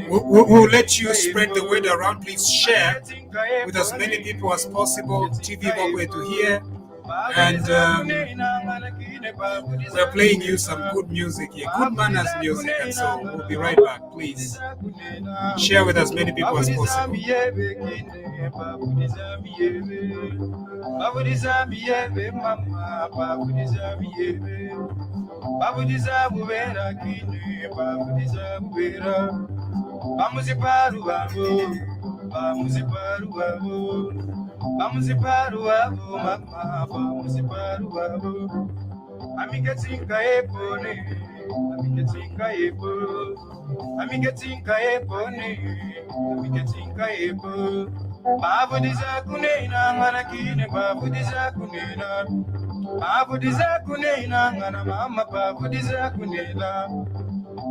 We'll let you spread the word around. Please share with as many people as possible. TV Bogwe to hear. And we're playing you some good music here, good manners music, and so we'll be right back. Please share with as many people as possible.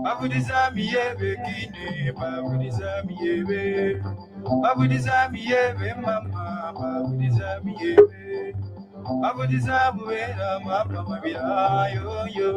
Babudizamiyebe kine, babudizamiyebe. Babudizamiyebe mama, babudizamiyebe. Babudizamubera mama mabira yo yo.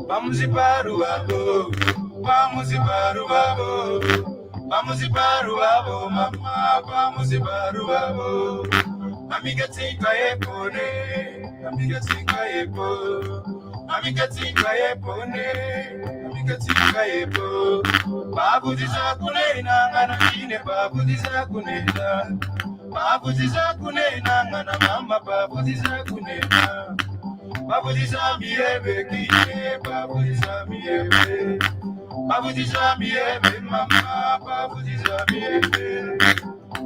Bamuzibaru babo, bamuzibaru babo, bamuzibaru babo, mama, bamuzibaru babo. Amiga tinka epone, amiga tinka epo, amiga tinka epone, amiga tinka epo. Babu dizakune nangana kine, babu dizakune na, babu dizakune nangana mama, babu dizakune na. Babudizamiyebe kine, babudizamiyebe. Babudizamiyebe mama, babudizamiyebe.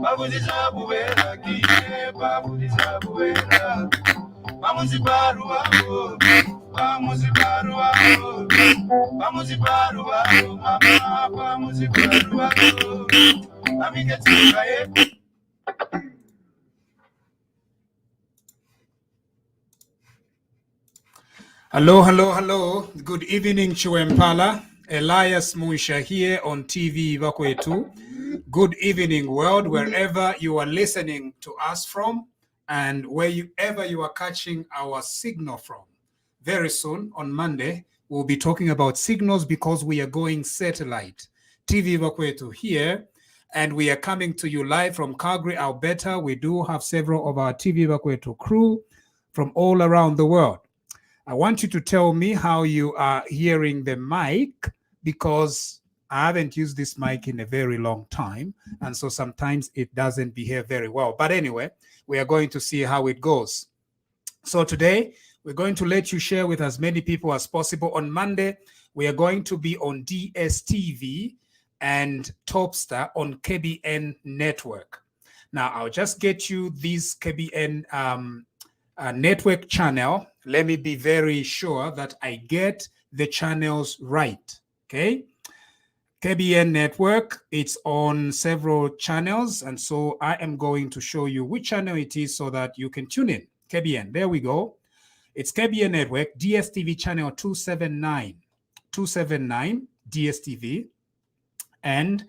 Babudizabuwera kine, babudizabuwera. Bamuzibaru wabo, bamuzibaru wabo. Bamuzibaru wabo, mama, bamuzibaru wabo. Amigetinga yepo. Hello, hello, hello. Good evening, Chiwempala. Elias Muisha here on TV Vakwetu. Good evening, world, wherever you are listening to us from and wherever you are catching our signal from. Very soon, on Monday, we'll be talking about signals because we are going satellite. TV Vakwetu here, and we are coming to you live from Calgary, Alberta. We do have several of our TV Vakwetu crew from all around the world. I want you to tell me how you are hearing the mic because I haven't used this mic in a very long time. And so sometimes it doesn't behave very well. But anyway, we are going to see how it goes. So today, we're going to let you share with as many people as possible. On Monday, we are going to be on DSTV and Topstar on KBN network. Now, I'll just get you this KBN network channel. Let me be very sure that I get the channels right, okay? KBN network, it's on several channels, and so I am going to show you which channel it is so that you can tune in. KBN, there we go. It's KBN network, DSTV channel 279 DSTV, and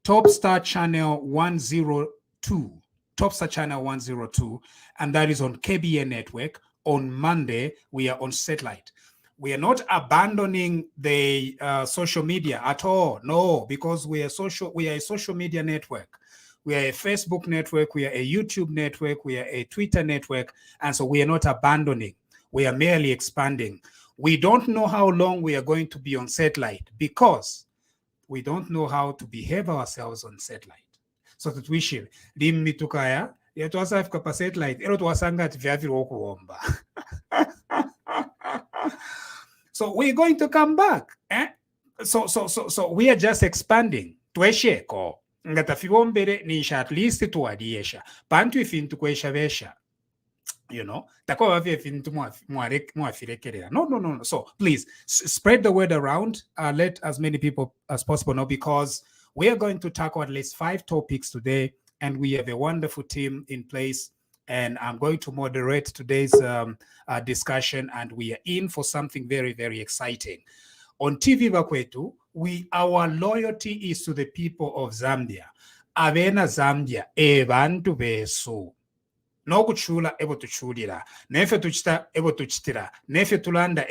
Topstar channel 102, Topstar channel 102, and that is on KBN network. On Monday, we are on satellite. We are not abandoning the social media at all. No, because we are a social media network. We are a Facebook network. We are a YouTube network. We are a Twitter network. And so we are not abandoning. We are merely expanding. We don't know how long we are going to be on satellite because we don't know how to behave ourselves on satellite. So that we should limmitukaya yatwasafika pa satellite ero twasanga ati vyaviri okuwomba. So we're going to come back. So we are just expanding. Twesheko ngatafiwombere nisha at least tuwadiesha. Bantu ifintu kwesha vesha. You know, no. So please spread the word around. Let as many people as possible know, because we are going to tackle at least 5 topics today, and we have a wonderful team in place. And I'm going to moderate today's discussion, and we are in for something very, very exciting. On TV Vakwetu, our loyalty is to the people of Zambia. Avena Zambia, ebantu besu. Nokuchula ebo tuchulira. Nefe tuchita ebo tuchitira. Nefe tulanda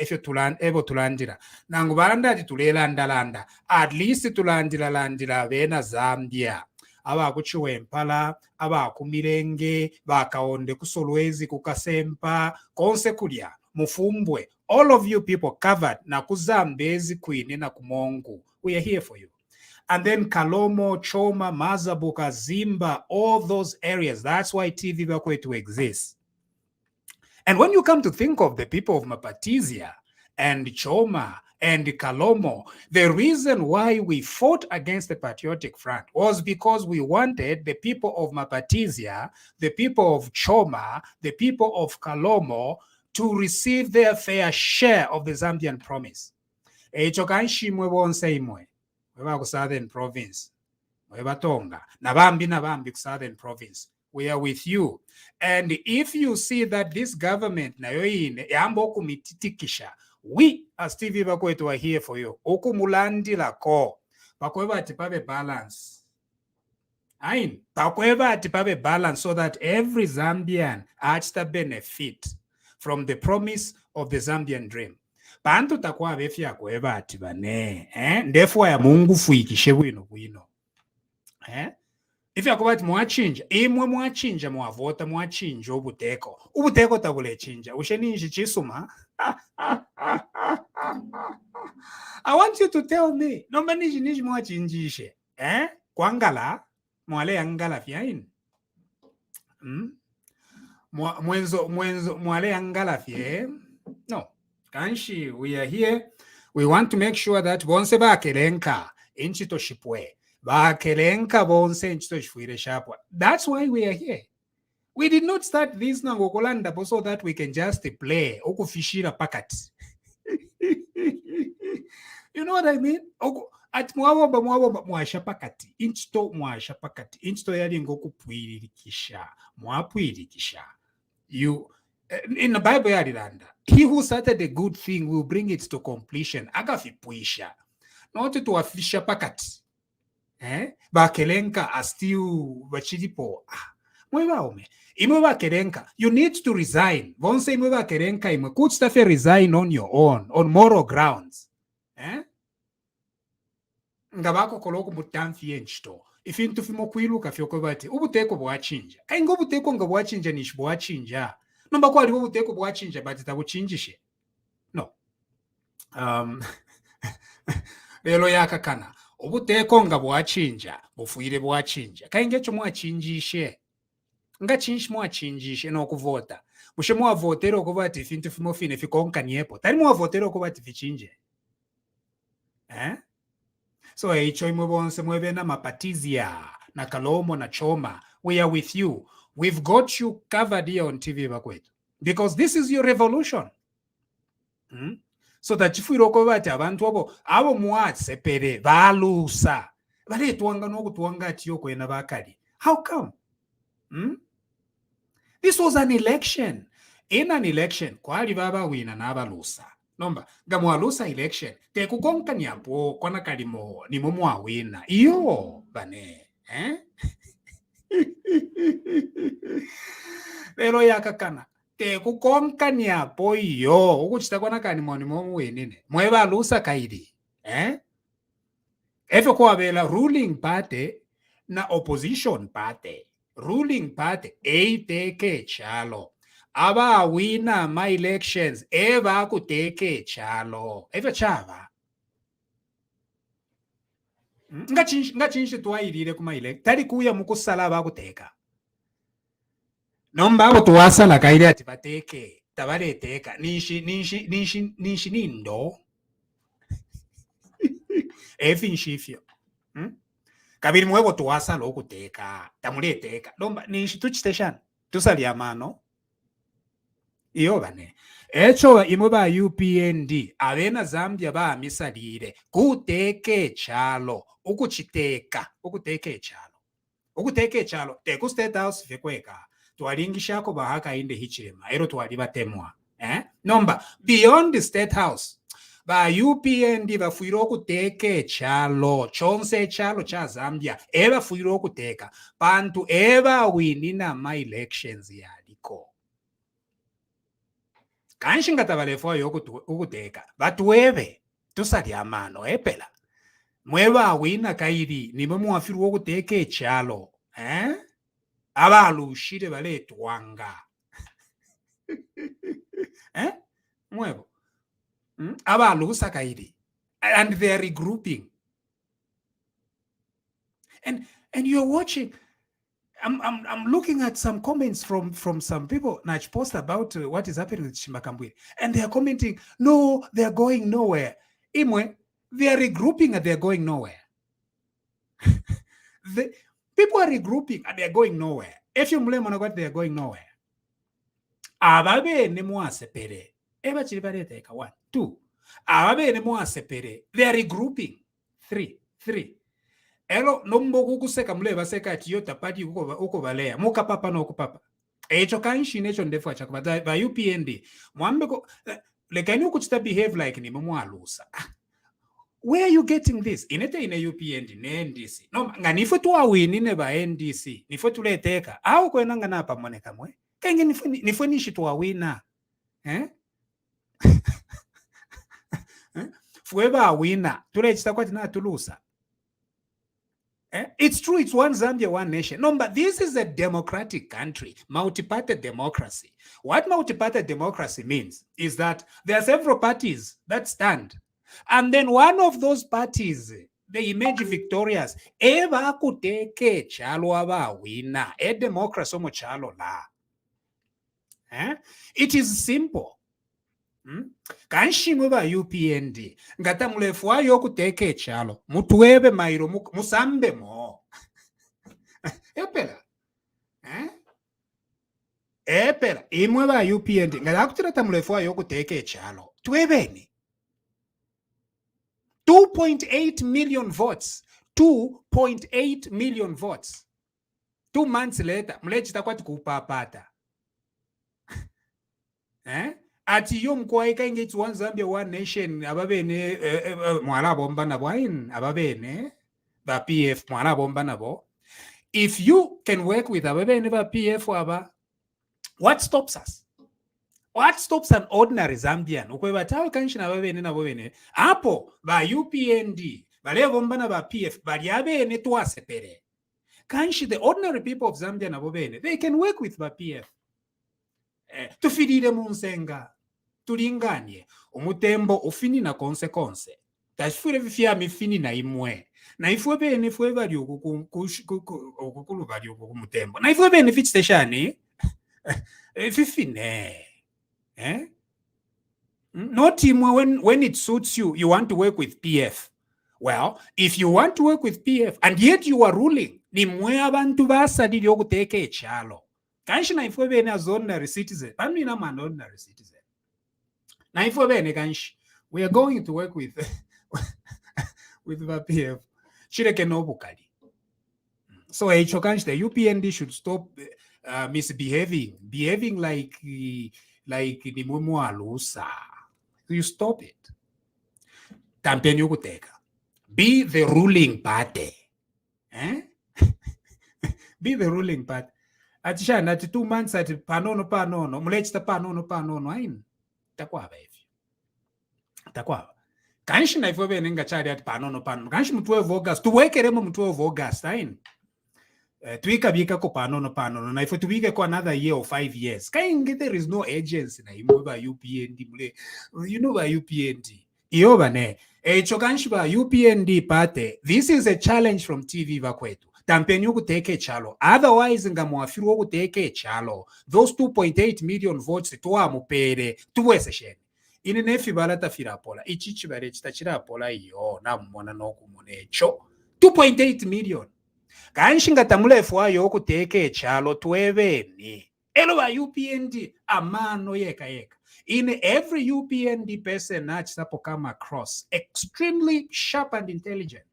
ebo tulandira. Nangubaranda ati tulelanda. At least tulandira vena Zambia. Aba kuchiwempala, aba kumirenge, bakaonde kusolwezi kukasempa, konsekulia, mufumbwe. All of you people covered na kuzambezi kwini na kumongu. We are here for you. And then Kalomo, Choma, Mazabuka, Zimba, all those areas. That's why TV Vakwetu exists. And when you come to think of the people of Mapatizia and Choma and Kalomo. The reason why we fought against the Patriotic Front was because we wanted the people of Mapatizia, the people of Choma, the people of Kalomo to receive their fair share of the Zambian promise. Echo kanshimwe bonse imwe. Weba ku Southern Province. Weba Tonga. Nabambi ku Southern Province. We are with you. And if you see that this government na yoine yambo kumititikisha, we as TV Bakwetu are here for you. Okumulandila ko. Bakweba atipabe balance. Ain. Bakweba atipabe balance so that every Zambian achta benefit from the promise of the Zambian dream. Bantu takwa befya kweba atibane. Therefore ya Mungu fuikishe bwino. If you go to mwachinja, imwe mwachinja mwavota mwachinja ubuteko tabule chinja usheninji chisuma. I want you to tell me no maniji mwachinjishe kwangala mwale angala fyain mwenzo mwale angala fye. No kanshi, we are here, we want to make sure that bonse bakelenka inchito shipwe. That's why we are here. We did not start this Nangokolanda so that we can just play. Okufishira pakat. You know what I mean? At mwasha pakati. Inchto mwasha pakati. Inchto yali ngoku puirikisha. Mwapuirikisha. You in the Bible yalilanda. He who started a good thing will bring it to completion. Agafipuisha. Not to a fisher pakati. Bakelenka are still bachilipo. Mwebaume. Imwe bakelenka. You need to resign. Bonse imwe bakelenka imwe. Could staff resign on your own, on moral grounds. Ngabako koloko mutamfi enchito. Ifintu fimo kwiluka fyoko bati. Ubuteko bwachinja. Kaingo buteko nga bwachinja nish bwachinja. Nomba kwa libo buteko bwachinja bati tabuchinjishe. No. Lelo yakakana. Ubuteko nga bwachinja bufuire bwachinja kainge cyo mwachinjishe nga chinshi mwachinjishe no kuvota mushe mwavotera okuba ati fintu fimofine fikonkaniepo tari mwavotera okuba ati fichinje so echo imwe bonse mwebe na Mapatizia na Kalomo na Choma, we are with you. We've got you covered here on TV Bakwetu because this is your revolution. So that if we talk about abantu abo muatsepere balusa baletwanga nokutwanga atiyoko ena bakali. How come? This was an election. In an election kwali baba wina nabalusa. Nomba gamwalusa election tekukonka nyampo kona kalimo ni mumwa wina. Iyo bane lero yakakana tekukonkania poyo ukuchitakwana kani moni momu wenine mweba lusa kaidi efo kwa vela ruling party na opposition party. Ruling party eiteke chalo aba wina ma elections eva kuteke chalo efo chava ngachinshi tuwairire kuma elect tari kuya mukusala bakuteka nomba abo tuwasala kaire ati bateke tabaleteka nishi nindo efinshifyo kabiri mwebo tuwasala okuteka tamuleteka nomba nishi tuchiteshana tusali amano iyo bane echo imwe ba UPND abena Zambia ba misalire kuteke chalo ukuchiteka ukuteke chalo teku state house fekweka twalingishako bahaka inde hichirema ero twali batemwa nomba beyond the state house ba UPND bafuire okuteke chalo chonse chalo cha Zambia eba fuire okuteka bantu eba winina ma elections yaliko kanshinga tabalefo yokuteka batwebe tusali amano epela mweba wina kairi nimwe muafiru okuteke chalo abalushire baletwanga mwebo abalusa kairi and they are regrouping and you're watching. I'm looking at some comments from some people Nach post about what is happening with Chishimba Kambwili, and they are commenting, no, they are going nowhere. imwe, they are regrouping and they are going nowhere. The people are regrouping and they are going nowhere. If you blame on what they are going nowhere. Ababe ne mwasepere. Eba chilibare teka 1, 2. Ababe ne mwasepere. They are regrouping. 3. Elo nombo kukuseka mleba seka ati yota pati uko balea. Muka papa no kupapa. Echo kanshi necho ndefu achakaba. Ba UPND. Mwambe ko lekani ukuchita behave like ni mwalusa. Where are you getting this? Inete ine UPND ne NDC. No nganifu tuwa winine ba NDC. Nifu tuleteka. Au kwena ngana pa moneka mwe. Kenge nifu nishi tuwa wina. Fueba wina. Tule chita tina tulusa. It's true, it's one Zambia, one nation. No, but this is a democratic country, multi-party democracy. What multi-party democracy means is that there are several parties that stand. And then one of those parties, they emerge victorious. Eva kuteke chalo aba wina. A democracy omo chalo la. It is simple. Kanshimwe ba UPND ngata mulefu ayo kuteke chalo mutuwebe mairo musambe mo epela epela imwe ba UPND ngata kutirata mulefu ayo kuteke chalo tuwebeni 2.8 million votes 2.8 million votes 2 months later mlechita kwati kupapata ati yo mkwaika ingeti one Zambia one nation ababene mwala bomba nabo ababene ba PF mwala bomba nabo. If you can work with ababene ba PF aba, what stops us? What stops an ordinary Zambian? Ukweba tawe kanshi na ababene nabo bene apo ba UPND bale bomba na ba PF bali abene tuwasepere kanshi. The ordinary people of Zambia nabo bene, they can work with ba PF. Tufidire munsenga tulinganye umutembo ufini na konsekonse tashifure vifia mifini na imwe na ifwe bene fwe bali okukulu bali okumutembo na ifwe bene fit stationi fifine not imwe when it suits you, you want to work with PF. Well, if you want to work with PF and yet you are ruling, ni mwe abantu basadili okuteke echalo kanshi na ifwe bene as ordinary citizen bami na man ordinary citizen na ifwe bene kanshi we are going to work with with the PF shireke no bukali. So echo kanshi the UPND should stop behaving like ni mumu alusa. You stop it. Campaign yokuteka. Be the ruling party. Be the ruling party. Atishana ati 2 months ati panono mulechita panono ayin takwaba hivi takwaba kanshi na ifwe bene ngachari ati panono kanshi mtu 12 August tuwekeremo mtu 12 August ayin tuikabika ko panono na ifwe tubike ko another year or 5 years kainge. There is no agency na imwe ba UPND mule, you know ba UPND iyo bane echo kanshi ba UPND party. This is a challenge from TV bakwetu. Tampeni ukuteke chalo. Otherwise ngamwafiru ukuteke chalo. Those 2.8 million votes tuwa mupere tuwese sheni. Ine nefi balata firapola. Ichichi bale chitachirapola iyo na mwona noku munecho. 2.8 million. Kanshinga tamule fuwa yo ukuteke chalo tuwebeni. Elo ba UPND amano yeka. In every UPND person nachisapo come across extremely sharp and intelligent.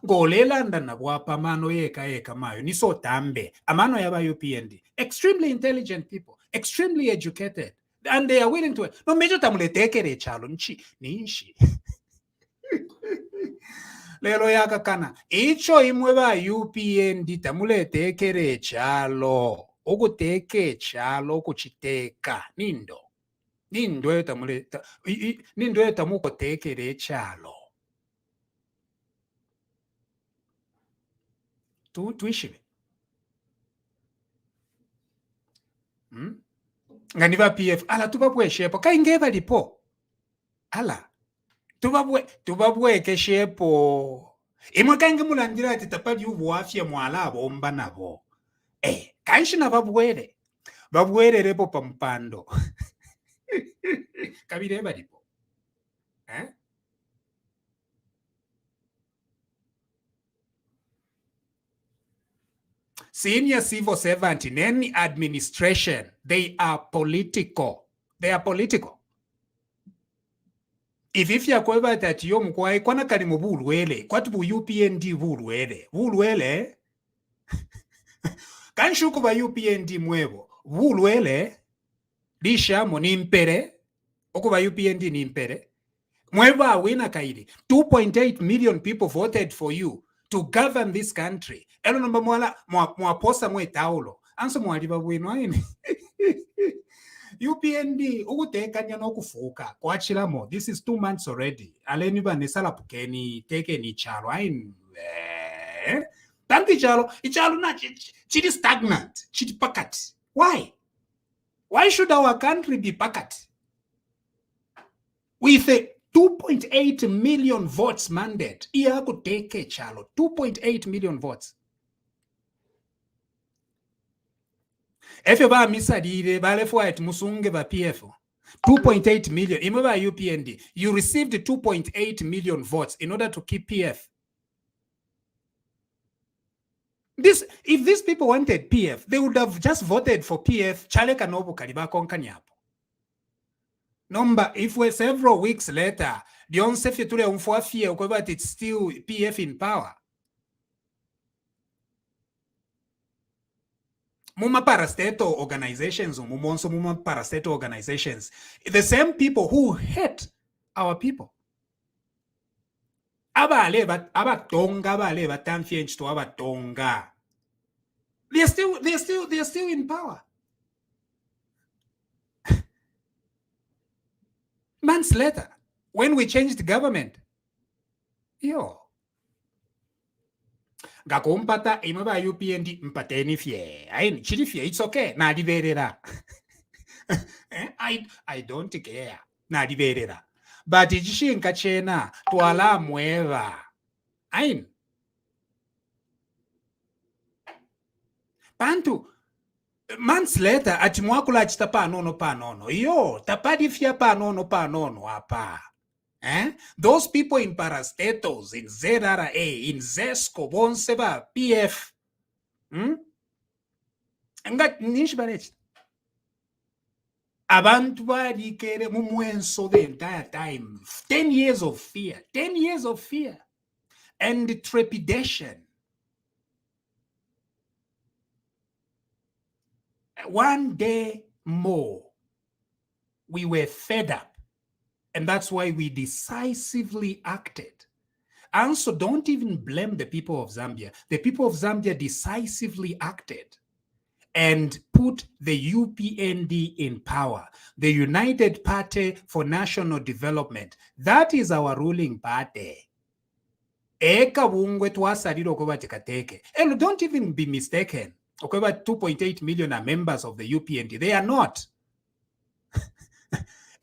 Golelanda na wapa mano yeka mayo niso tambe amano yaba UPND, extremely intelligent people, extremely educated, and they are willing to no mejo tamuletekere chalo nishi lelo yaka kana icho imwe ba UPND tamuletekere chalo okuteke chalo kuchiteka nindo tamukotekere chalo tuishibe nganiva PF ala tubabwe shepo kaingeva lipo ala tubabwe keshepo imwe kange mulandira ati tapali ubu afya mwala bomba nabo kanshi na babwere repo pampando kabireba lipo senior civil servant in any administration, they are political. They are political. If you are going that you mkwai kwana kali mubulwele kwati bu UPND bulwele kanshuku ba UPND mwebo bulwele lisha mo nimpere okuba UPND nimpere mweba wina kaidi 2.8 million people voted for you to govern this country elo nomba mwaposa mwe taulo anso mwaliba bwino aini UPND ukutekanya nokufuka kwachilamo this is 2 months already aleni banesala pukeni teke ni chalo aini tanti ichalo na chiti stagnant chiti pakati. Why should our country be pakati with a 2.8 million votes mandate? Iya kuteke chalo 2.8 million votes. Efe ba misadire balefo at musunge ba PF 2.8 million imwe ba UPND you received 2.8 million votes in order to keep PF. If these people wanted PF, they would have just voted for PF. Chale kanobu kaliba konkanyapo. Number, if we're several weeks later, the onsefi tule umfuafie but it's still PF in power. Muma parastatal organizations, muma parastatal organizations, the same people who hate our people. Abatonga tamfiench to abatonga. They're still in power. Months later, when we changed the government, gakumpata imaba UPND mpateni fie. Aini chili fie, it's okay. Na diverera. I don't care. Na diverera. But ichishi nkachena tuala mueva. Ain. Pantu. Months later, atimwakula achita panono. Yo, tapadi fia panono apa. Those people in parastatos, in ZRA, in ZESCO, bonseba, PF. Ngat nishbarech. Abantu badikere mumwenso the entire time. 10 years of fear. 10 years of fear. And trepidation. One day more, we were fed up. And that's why we decisively acted. And so don't even blame the people of Zambia. The people of Zambia decisively acted and put the UPND in power, the United Party for National Development. That is our ruling party. And don't even be mistaken. Okay, about 2.8 million are members of the UPND. They are not.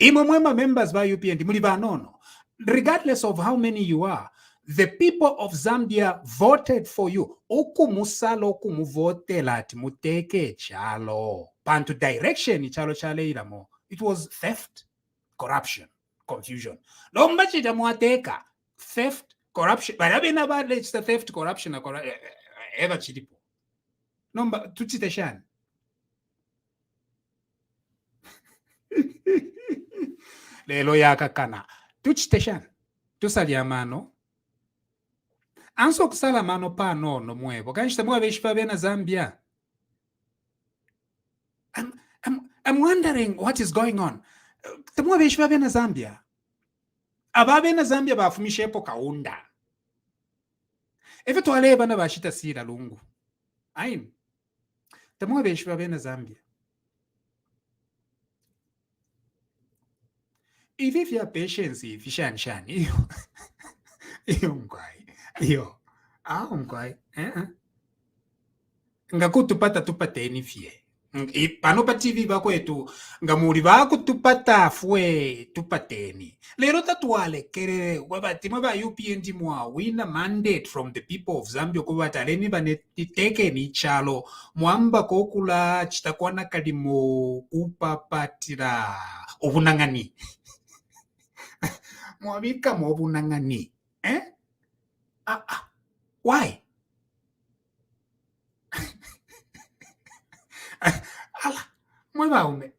Members by UPND. No. Regardless of how many you are, the people of Zambia voted for you. Okumusalo kumuvotela muteke chalo. Pantu direction chalo chale iramo. It was theft, corruption, confusion. Lomba chidamwateka. Theft, corruption. But I've been about the theft, corruption, ever chidipo. Nomba tuchiteshan. Lelo yakakana. Tuchiteshan. Tusaliamano. Anso kusala mano pa no mwebo. Kanishita mwa veshipa bena Zambia. I'm wondering what is going on. Temwa veshipa bena Zambia. Ababe na Zambia bafumishe epo kaunda. Efe tuwale bana bashita sira lungu. Aim. Temwa veshipa bena Zambia. If you have patience, if you shan, iyo, mkwai, ngakutupata tupateni fie. Pano pa TV bako etu, ngamuri bako tupata fue tupateni. Lero tatuale kere, wabati maba UPND mwa win a mandate from the people of Zambia kubata leni banetiteke ni chalo. Mwamba kokula chitakwana kadimo upapatira obunangani. Mwabika mwabunangani. Why? mwebaume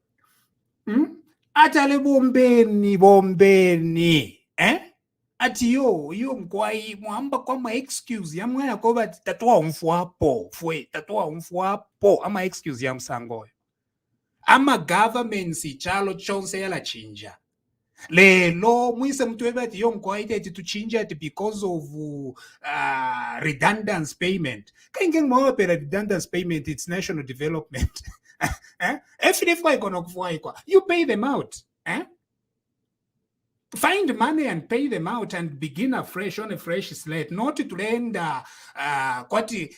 atale bombeni ati yo mkwai mwamba kwa ma excuse ya mwana ko bati tatoa umfu hapo ama excuse ya msangoyo ama government ichalo chonse yala chinja lelo mwise mtu ebati yo mkwaite ati tuchinja ati because of redundant payment kainge mwa pera redundant payment it's national development if you pay them out find money and pay them out and begin afresh on a fresh slate, not to lend kwati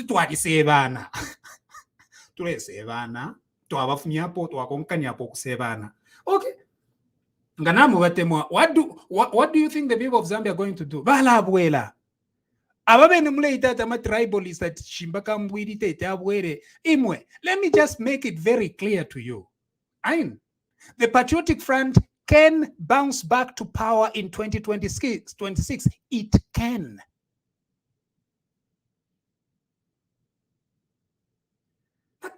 twadisevana tulesevana twabafunyapo twakonkanyapo kusevana. Okay, nganamu batemwa what do you think the people of Zambia are going to do? Balabwela ababene mule itata ma tribalist at Chishimba Kambwili tete abwere imwe. Let me just make it very clear to you. The Patriotic Front can bounce back to power in 2026. It can.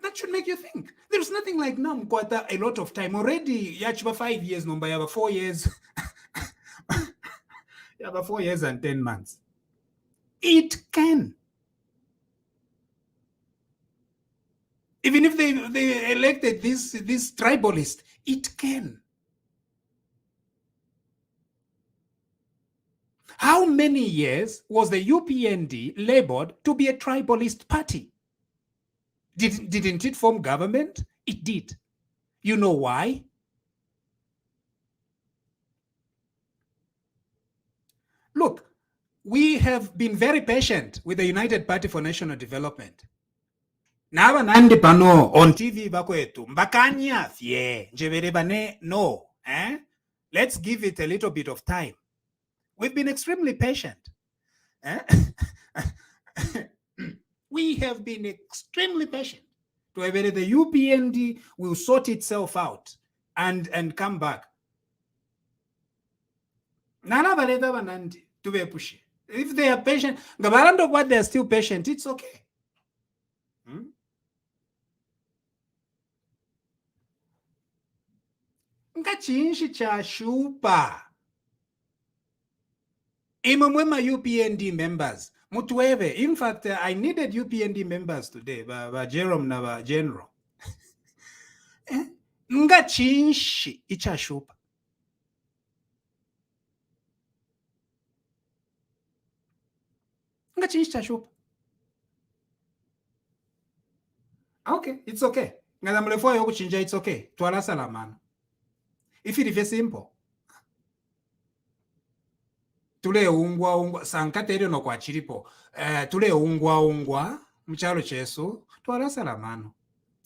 That should make you think. There's nothing like now, a lot of time. Already, yachiba 5 years, number yaba 4 years. Yaba 4 years and 10 months. It can. Even if they elected this tribalist, it can. How many years was the UPND labeled to be a tribalist party? Didn't it form government? It did. You know why? Look, we have been very patient with the United Party for National Development. Naba nandi pano on TV bakwetu mbakanya fye njebere bane no let's give it a little bit of time. We've been extremely patient. We have been extremely patient. To the UPND will sort itself out and come back. If they are patient, what they are still patient, it's okay. Ngachinshi cha shupa. Imamwema UPND members. Mutueve. In fact, I needed UPND members today. Ba Jerome na ba General. Ngachinshi icha shupa. Ngachinshi cha shupa. Okay, it's okay. Ngazamlefua yoku chinja, it's okay. Tuala salamana. If it is simple. Tule ungwa sankatere no kwa chiripo. Tule ungwa mchalo chesu twala salamano.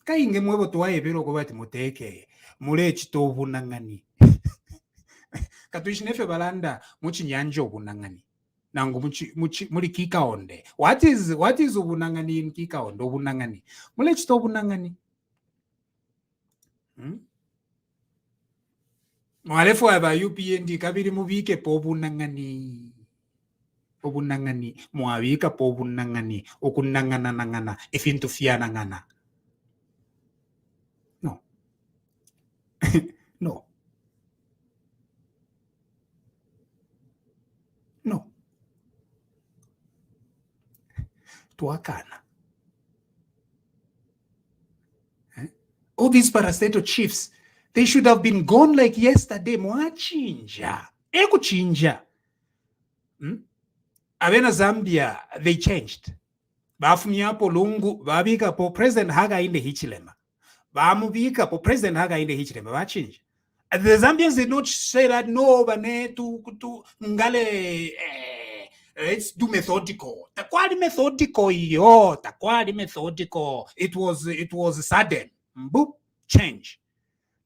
Kainge mwebo tuwaye biro kwa bati muteke. Mule chitovu nangani. Katuishinefe balanda muchi nyanjo ubunangani. Nangu muli kika onde. What is ubunangani in kika onde ubunangani? Mule chitovu nangani. Mwalefu aba UPND kabiri mubike po obunangani mwabika po obunangani okunangana efintu fianangana. No. No. No. Tuakana. All these parastatal chiefs, they should have been gone like yesterday. Mwachinja. Eko chinja. Abena Zambia, they changed. Bafumyapo lungu, babika po President Haga in the Hichilema. Bamubika po President Haga in the Hichilema. Bachinja. The Zambians did not say that, no, bane to ngale, let's do methodical. Takwali methodical, yo. Takwali methodical. It was sudden. Boop, change.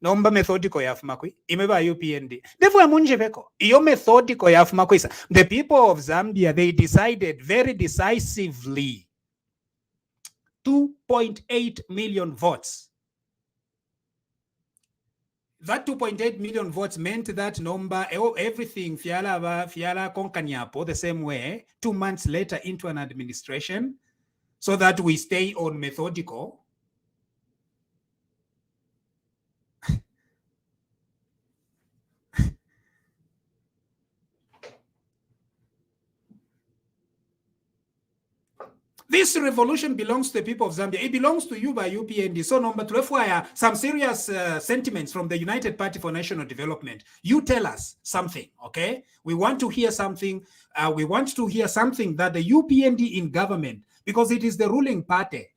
Nomba methodical ya fumakwi imeba UPND therefore munje beko iyo methodical ya fumakwisa. The people of Zambia, they decided very decisively 2.8 million votes. That 2.8 million votes meant that number everything fiala konkanyapo the same way 2 months later into an administration so that we stay on methodical. This revolution belongs to the people of Zambia. It belongs to you by UPND. So number 12, some serious sentiments from the United Party for National Development. You tell us something, okay? We want to hear something. We want to hear something that the UPND in government, because it is the ruling party.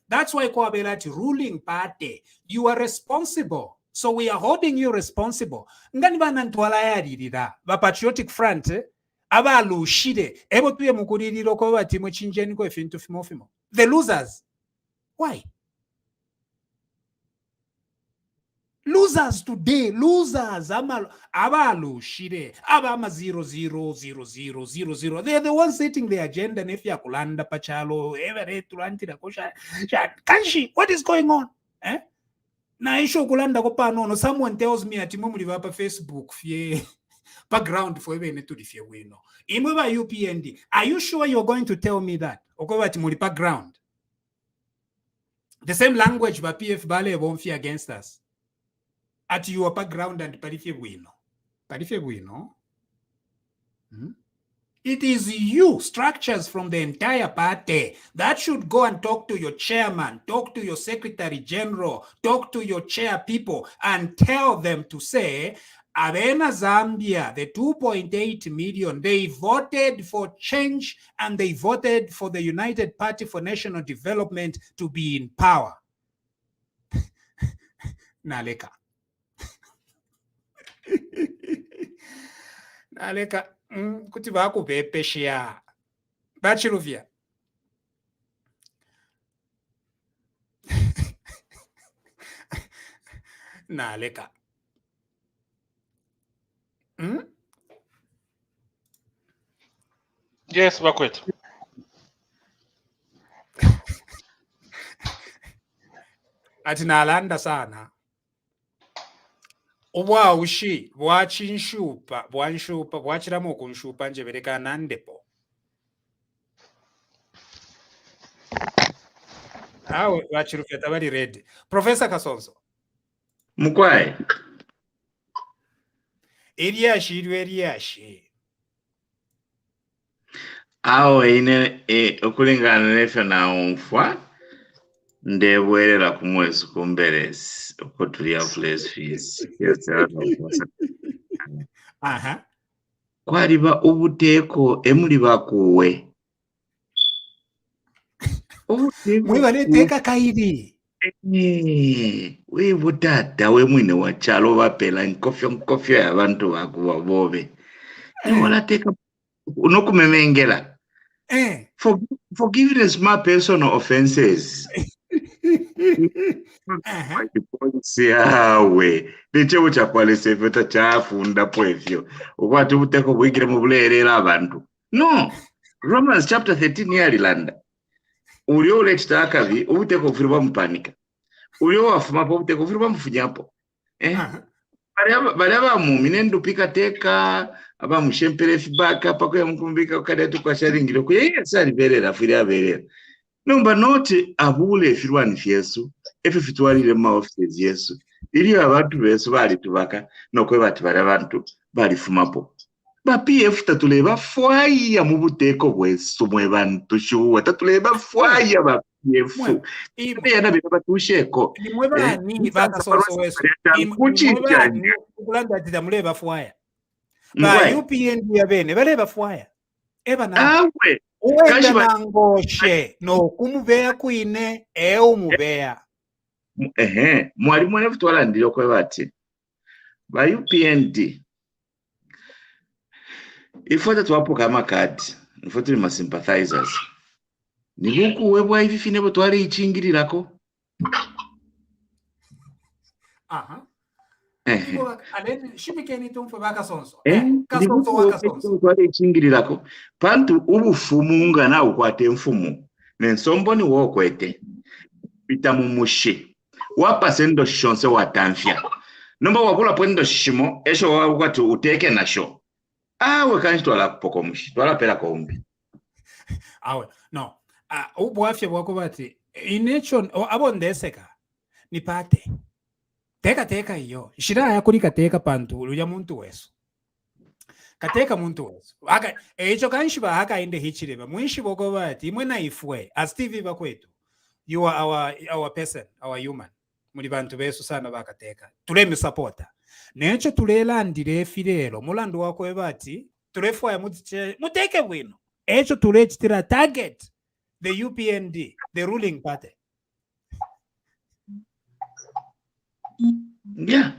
That's why Kwabelati, ruling party. You are responsible. So we are holding you responsible. The Patriotic Front, the losers. Why? Losers today, losers. They are the ones setting the agenda. What is going on? Someone tells me at Facebook background for even to the winno. UPND. Are you sure you're going to tell me that? Background. The same language by PF Bale won't fear against us. At your background and Parife winno. It is you, structures from the entire party, that should go and talk to your chairman, talk to your secretary general, talk to your chair people, and tell them to say, Arena Zambia, the 2.8 million, they voted for change and they voted for the United Party for National Development to be in power. Naleka. Naleka. Kuti vakubhepeshia bachiruvia naleka Yes, Bakwet. ati nalanda sana obwaushi bwachinshupa bwachiramo kunshupa nje bereka nandepo awe bachirufeta bari ready. Professor Kasonso Mukwai eriashi awe ine okulingana nefe na umfwa ndebwerera kumwezi kumberesi okutulia place fees kwaliba ubuteeko emuli bakuwe muli baleteeka kairi we butata we mwine wa chalo bapela nkofyo y'abantu bakuba bobe walateeka unokumemengera forgiveness my personal offenses yawe nechewo chakwalese veta chafunda pwevyo ukwati ubuteko bwigire mu bulerera abantu no. Romans chapter 13 yalilanda ulio ulechita akavi ubuteko bufirwa mupanika ulio wafumapo ubuteko bufirwa mufunyapo bali abamu ndupika teka abamushempere feedback pako yamukumbika kadatu kwa sharingiro kuye sali berera firi aberera number not abule firwani fyesu efe fitwalire ma offices yesu ili abantu besu bali tubaka nokwe bati bali abantu bali fumapo ba PF tatuleba fwaya mu buteko bwesu mwe bantu shuwa tatuleba fwaya ba PF ibe yana bita batusheko nimwe bani bakasoso wesu kuchichanya ukulanda ati muleba fwaya ba UPND yabene baleba fwaya eba na awe uwenda nangoshe no kumubeya kuine umubeya mwalimu ane futwala ndilo kwe bati ba UPND ifota tuwapo kama kadi ifota ni sympathizers ni huku webwa hivi finebo tuwale ichingirirako ichingirirako pantu ubufumunga na ukwate mfumu nensombo ni wokwete bitamumushe wapasendo shonse watamfya nomba wabula pwendo shimo esho wakwatu uteke na sho awe kanji twala kupoko mushi twala pela kombi awe no ubwafya bwako bati inechon abondeseka ni pate teka iyo shira yakulika teka pantu uya muntu weso kateka muntu wezo aka echo kanshiba haka inde hichireba mwishibo ko bati imwe na ifwe as TV bakwetu you are our person our human muri bantu besu sana bakateka tuleme supporta necho tulelandire filero mulando wako ebati tulefwa muteke bwino echo tulechitira target the UPND the ruling party. Yeah.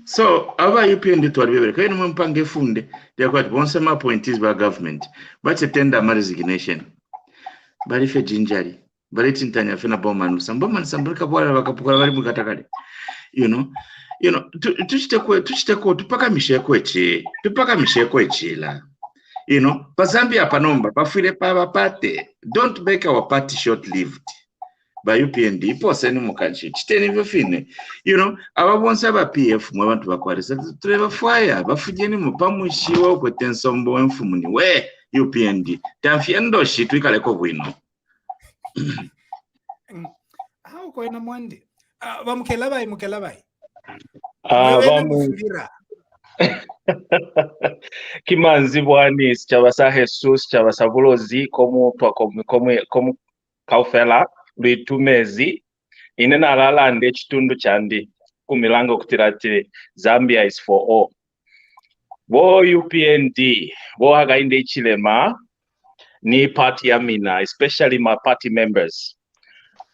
So aba UPND twalibebere kaino mpange funde yakwati bonse ma points ba government bache tender ma resignation bali fe jinjari bali tintanya fena bomanu sambulika bwala bakapukala bali mukatakale you know tuchite tupaka misheko echila you know pa Zambia panomba pafire pa pate don't make our party short lived by UPND pose ni mukanchi chiteni vifine you know ababonse aba PF mwe bantu bakwarisa tureba fire bafujeni mupamushiwa ko tensombo enfumuni we UPND tamfiendo shitu ikaleko bwino how ko ina mwandi bamukela bai Kimanzi bwani sichawasa Jesus sichawasa bulozi komu kaufela lwitumezi inena alalande chitundu chandi kumilango kutirati Zambia is for all bo UPND bo hagainde ichilema ni party ya mina especially my party members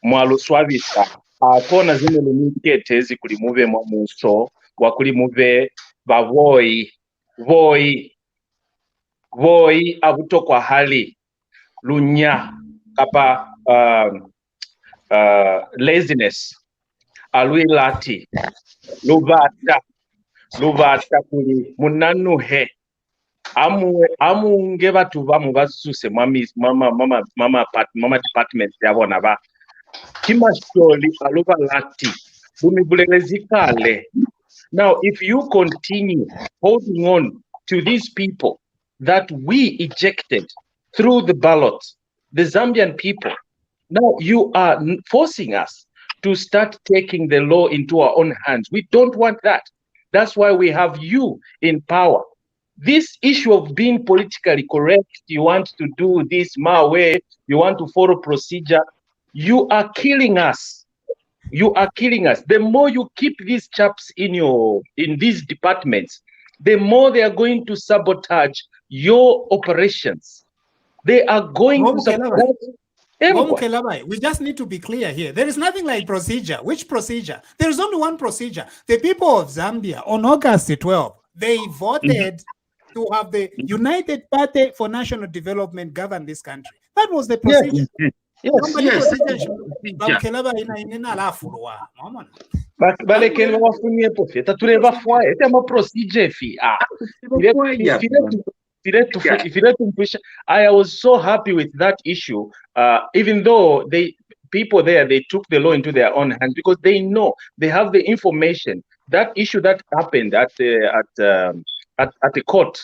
mwaluswavisa akona zine lunikete zikulimuve mwamuso wakulimuve bavoi voi abuto kwa hali lunya kapa laziness alwilati lubata kuli munanuhe amunge batu bamu basuse mama department yabona ba kimasholi alubalati lumibulelezikale. Now, if you continue holding on to these people that we ejected through the ballot, the Zambian people, now you are forcing us to start taking the law into our own hands. We don't want that. That's why we have you in power. This issue of being politically correct, you want to do this my way, you want to follow procedure, you are killing us. You are killing us. The more you keep these chaps in these departments, the more they are going to sabotage your operations. They are going to sabotage everyone. We just need to be clear here. There is nothing like procedure. Which procedure? There is only one procedure. The people of Zambia on August 12th, they voted to have the United Party for National Development govern this country. That was the procedure. Yes. I was so happy with that issue, even though people there, they took the law into their own hands because they know, they have the information. That issue that happened at the court,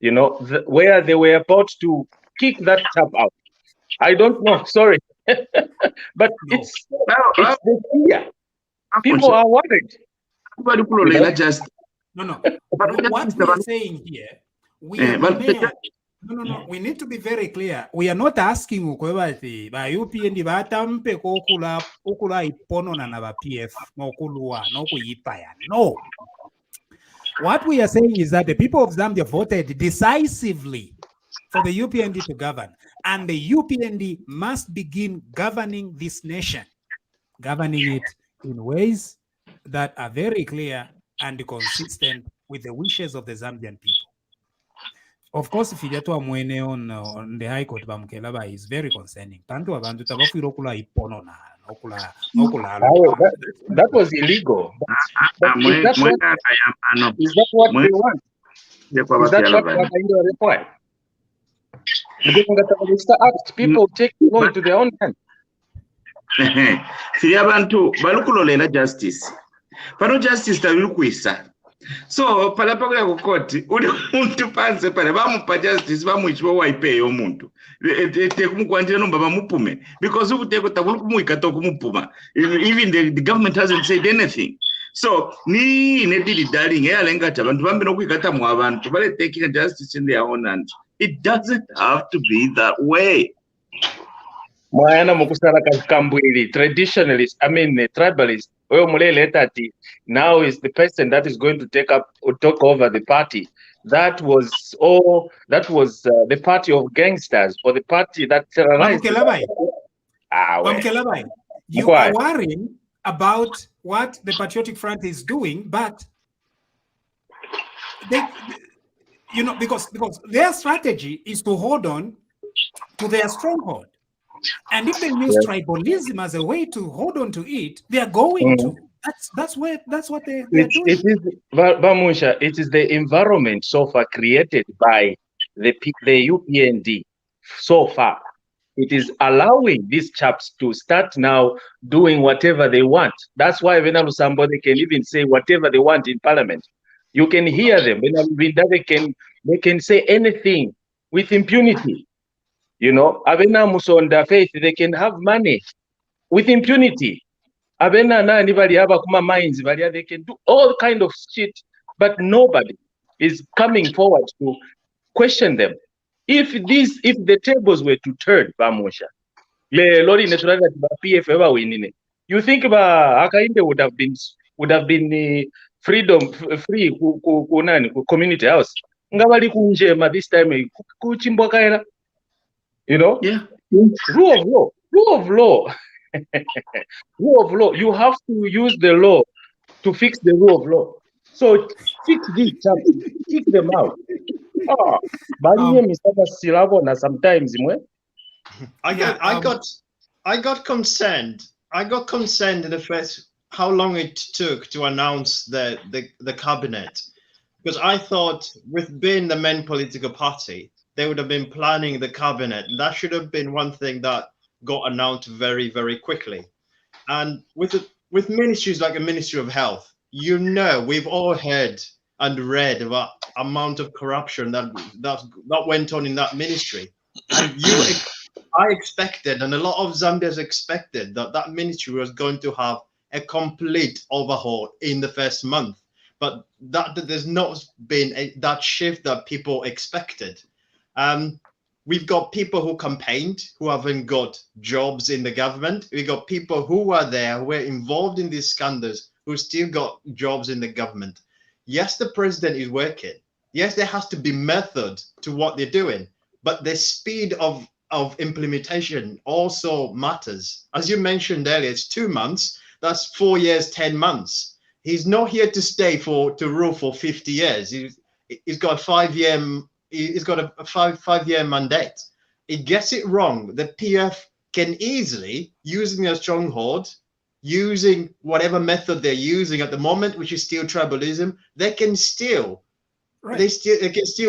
you know, where they were about to kick that chap out. I don't know, sorry. But it's the fear. People are worried. No. What we are saying here, we need to be very clear. We are not asking ukwebati ba UPND batampe kokula ipono na ba PF mokulwa no kuyipaya. No. What we are saying is that the people of Zambia voted decisively for the UPND to govern, and the UPND must begin governing this nation, governing it in ways that are very clear and consistent with the wishes of the Zambian people. Of course, if you get to a mwene on the High Court, Bamkelaba is very concerning. That was illegal. Is that what they want? Is that what they require? People take the law into their own hands. Justice. Pano justice tabirukwisa. So pala pakuya ku court uli muntu panze pale bamupa justice bamuichwa waipe yo muntu. Te kumukwandira nomba bamupume because ubuteko tabulu kumwika to kumupuma. Even the government hasn't said anything. So ni nedili darling eyalenga ati abantu bambe nokwikatamu abantu bale taking justice in their own hands. It doesn't have to be that way. Mwana mukusala Kambwili, traditionalist, I mean tribalist. Now is the person that is going to take over the party. That was the party of gangsters, or the party that terrorized. You are worrying about what the Patriotic Front is doing, but they because their strategy is to hold on to their stronghold. And if they use tribalism as a way to hold on to it, they are going to. That's what they are doing. It is Bamusha. It is the environment so far created by the UPND so far. It is allowing these chaps to start now doing whatever they want. That's why when somebody can even say whatever they want in Parliament. You can hear them. They can say anything with impunity. Abena Musonda Faith, they can have money with impunity. Abena na anybody have kuma mines, they can do all kind of shit, but nobody is coming forward to question them. If the tables were to turn, Bamusha, you think about Akainde would have been free community house. Ngabali kunjema this time kuchimbwakaela. Yeah. Rule of law. Rule of law. You have to use the law to fix the rule of law. So fix these chaps, kick them out. Sometimes I got concerned. I got concerned in the first how long it took to announce the cabinet, because I thought with being the main political party, they would have been planning the cabinet. That should have been one thing that got announced very, very quickly. And with ministries like a Ministry of Health, we've all heard and read about amount of corruption that went on in that ministry. And I expected, and a lot of Zambians expected, that ministry was going to have a complete overhaul in the first month. But there's not been that shift that people expected. We've got people who campaigned, who haven't got jobs in the government. We got people who were there, who were involved in these scandals, who still got jobs in the government. Yes, the president is working. Yes, there has to be method to what they're doing, but the speed of implementation also matters. As you mentioned earlier, it's 2 months. That's 4 years, 10 months. He's not here to stay to rule for 50 years. He's got a 5-year. He's got a five-year mandate. He gets it wrong. The PF can easily, using their stronghold, using whatever method they're using at the moment, which is still tribalism, they can still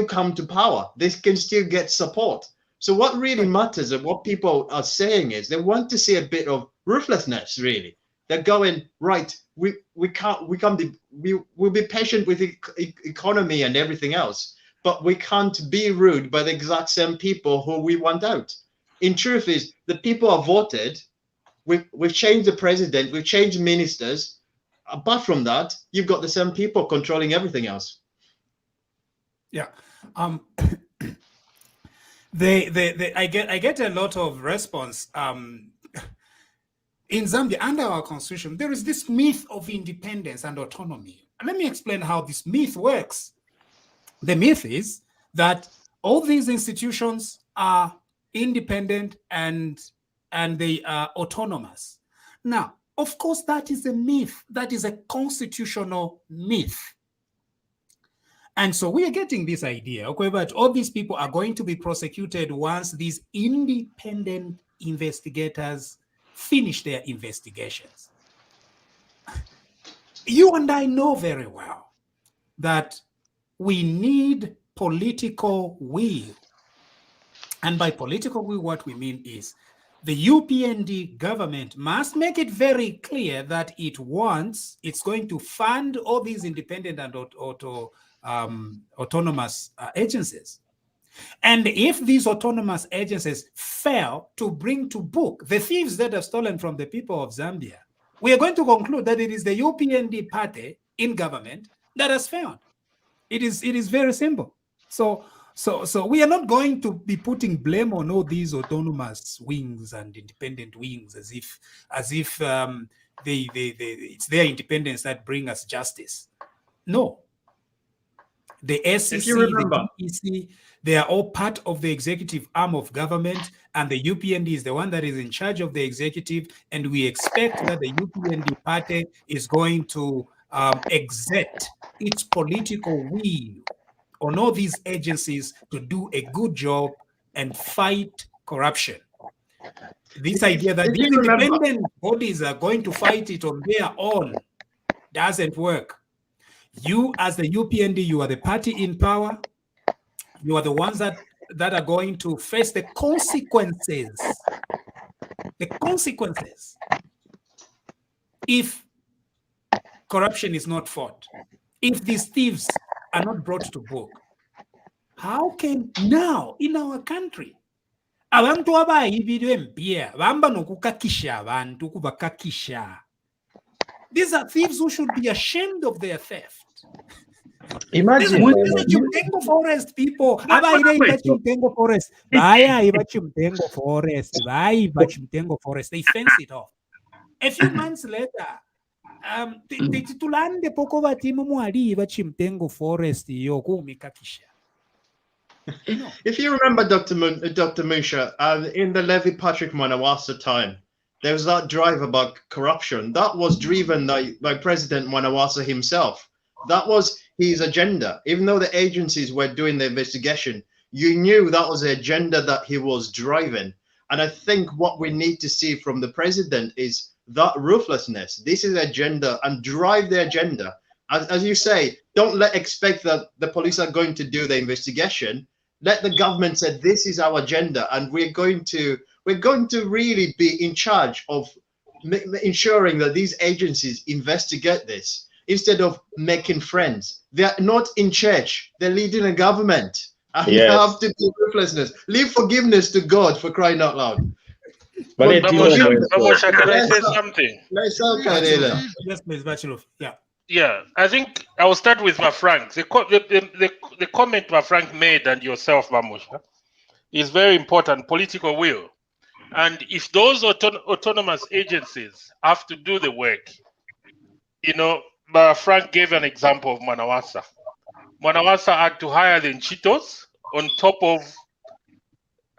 come to power. They can still get support. So what really matters and what people are saying is they want to see a bit of ruthlessness, really. They're going, right, we'll be patient with the economy and everything else, but we can't be rude by the exact same people who we want out. In truth is, the people have voted. We've changed the president. We've changed ministers. Apart from that, you've got the same people controlling everything else. Yeah. I get a lot of response. In Zambia, under our constitution, there is this myth of independence and autonomy. And let me explain how this myth works. The myth is that all these institutions are independent and they are autonomous. Now, of course, that is a myth. That is a constitutional myth. And so we are getting this idea, okay, but all these people are going to be prosecuted once these independent investigators finish their investigations. You and I know very well that we need political will. And by political will, what we mean is the UPND government must make it very clear that it's going to fund all these independent and autonomous agencies. And if these autonomous agencies fail to bring to book the thieves that have stolen from the people of Zambia, we are going to conclude that it is the UPND party in government that has failed. It is very simple. So we are not going to be putting blame on all these autonomous wings and independent wings as if it's their independence that bring us justice. No. The SEC, the DEC, they are all part of the executive arm of government, and the UPND is the one that is in charge of the executive, and we expect that the UPND party is going to exert its political will on all these agencies to do a good job and fight corruption. This idea that these independent bodies are going to fight it on their own doesn't work. You, as the UPND, you are the party in power. You are the ones that are going to face the consequences. The consequences if corruption is not fought, if these thieves are not brought to book. How can now in our country abantu abayibirwe empya bamba nokukakisha abantu kubakakisha? These are thieves who should be ashamed of their theft. Imagine Chimtengo forest people. Abaire Chimtengo forest. Baya Chimtengo forest. Baya Chimtengo forest. They fence it off. A few months later, tulande poko batimu mwali Chimtengo forest yoku mikakisha. If you remember, Dr. Musha, in the Levy Patrick Mwanawasa time, there was that drive about corruption that was driven by President Mwanawasa himself. That was his agenda. Even though the agencies were doing the investigation, you knew that was the agenda that he was driving. And I think what we need to see from the president is that ruthlessness. This is agenda, and drive the agenda. As you say, don't expect that the police are going to do the investigation. Let the government say this is our agenda, and we're going to really be in charge of ensuring that these agencies investigate this instead of making friends. They're not in church, they're leading a government. And you have to do ruthlessness. Leave forgiveness to God, for crying out loud. But Bamosha, can I say something? Yes, please, Bachelor. Yeah. Yeah, I think I will start with Frank. The comment Frank made, and yourself, Bamosha, is very important. Political will. And if those autonomous agencies have to do the work, Frank gave an example of Mwanawasa. Mwanawasa had to hire the Nchitos on top of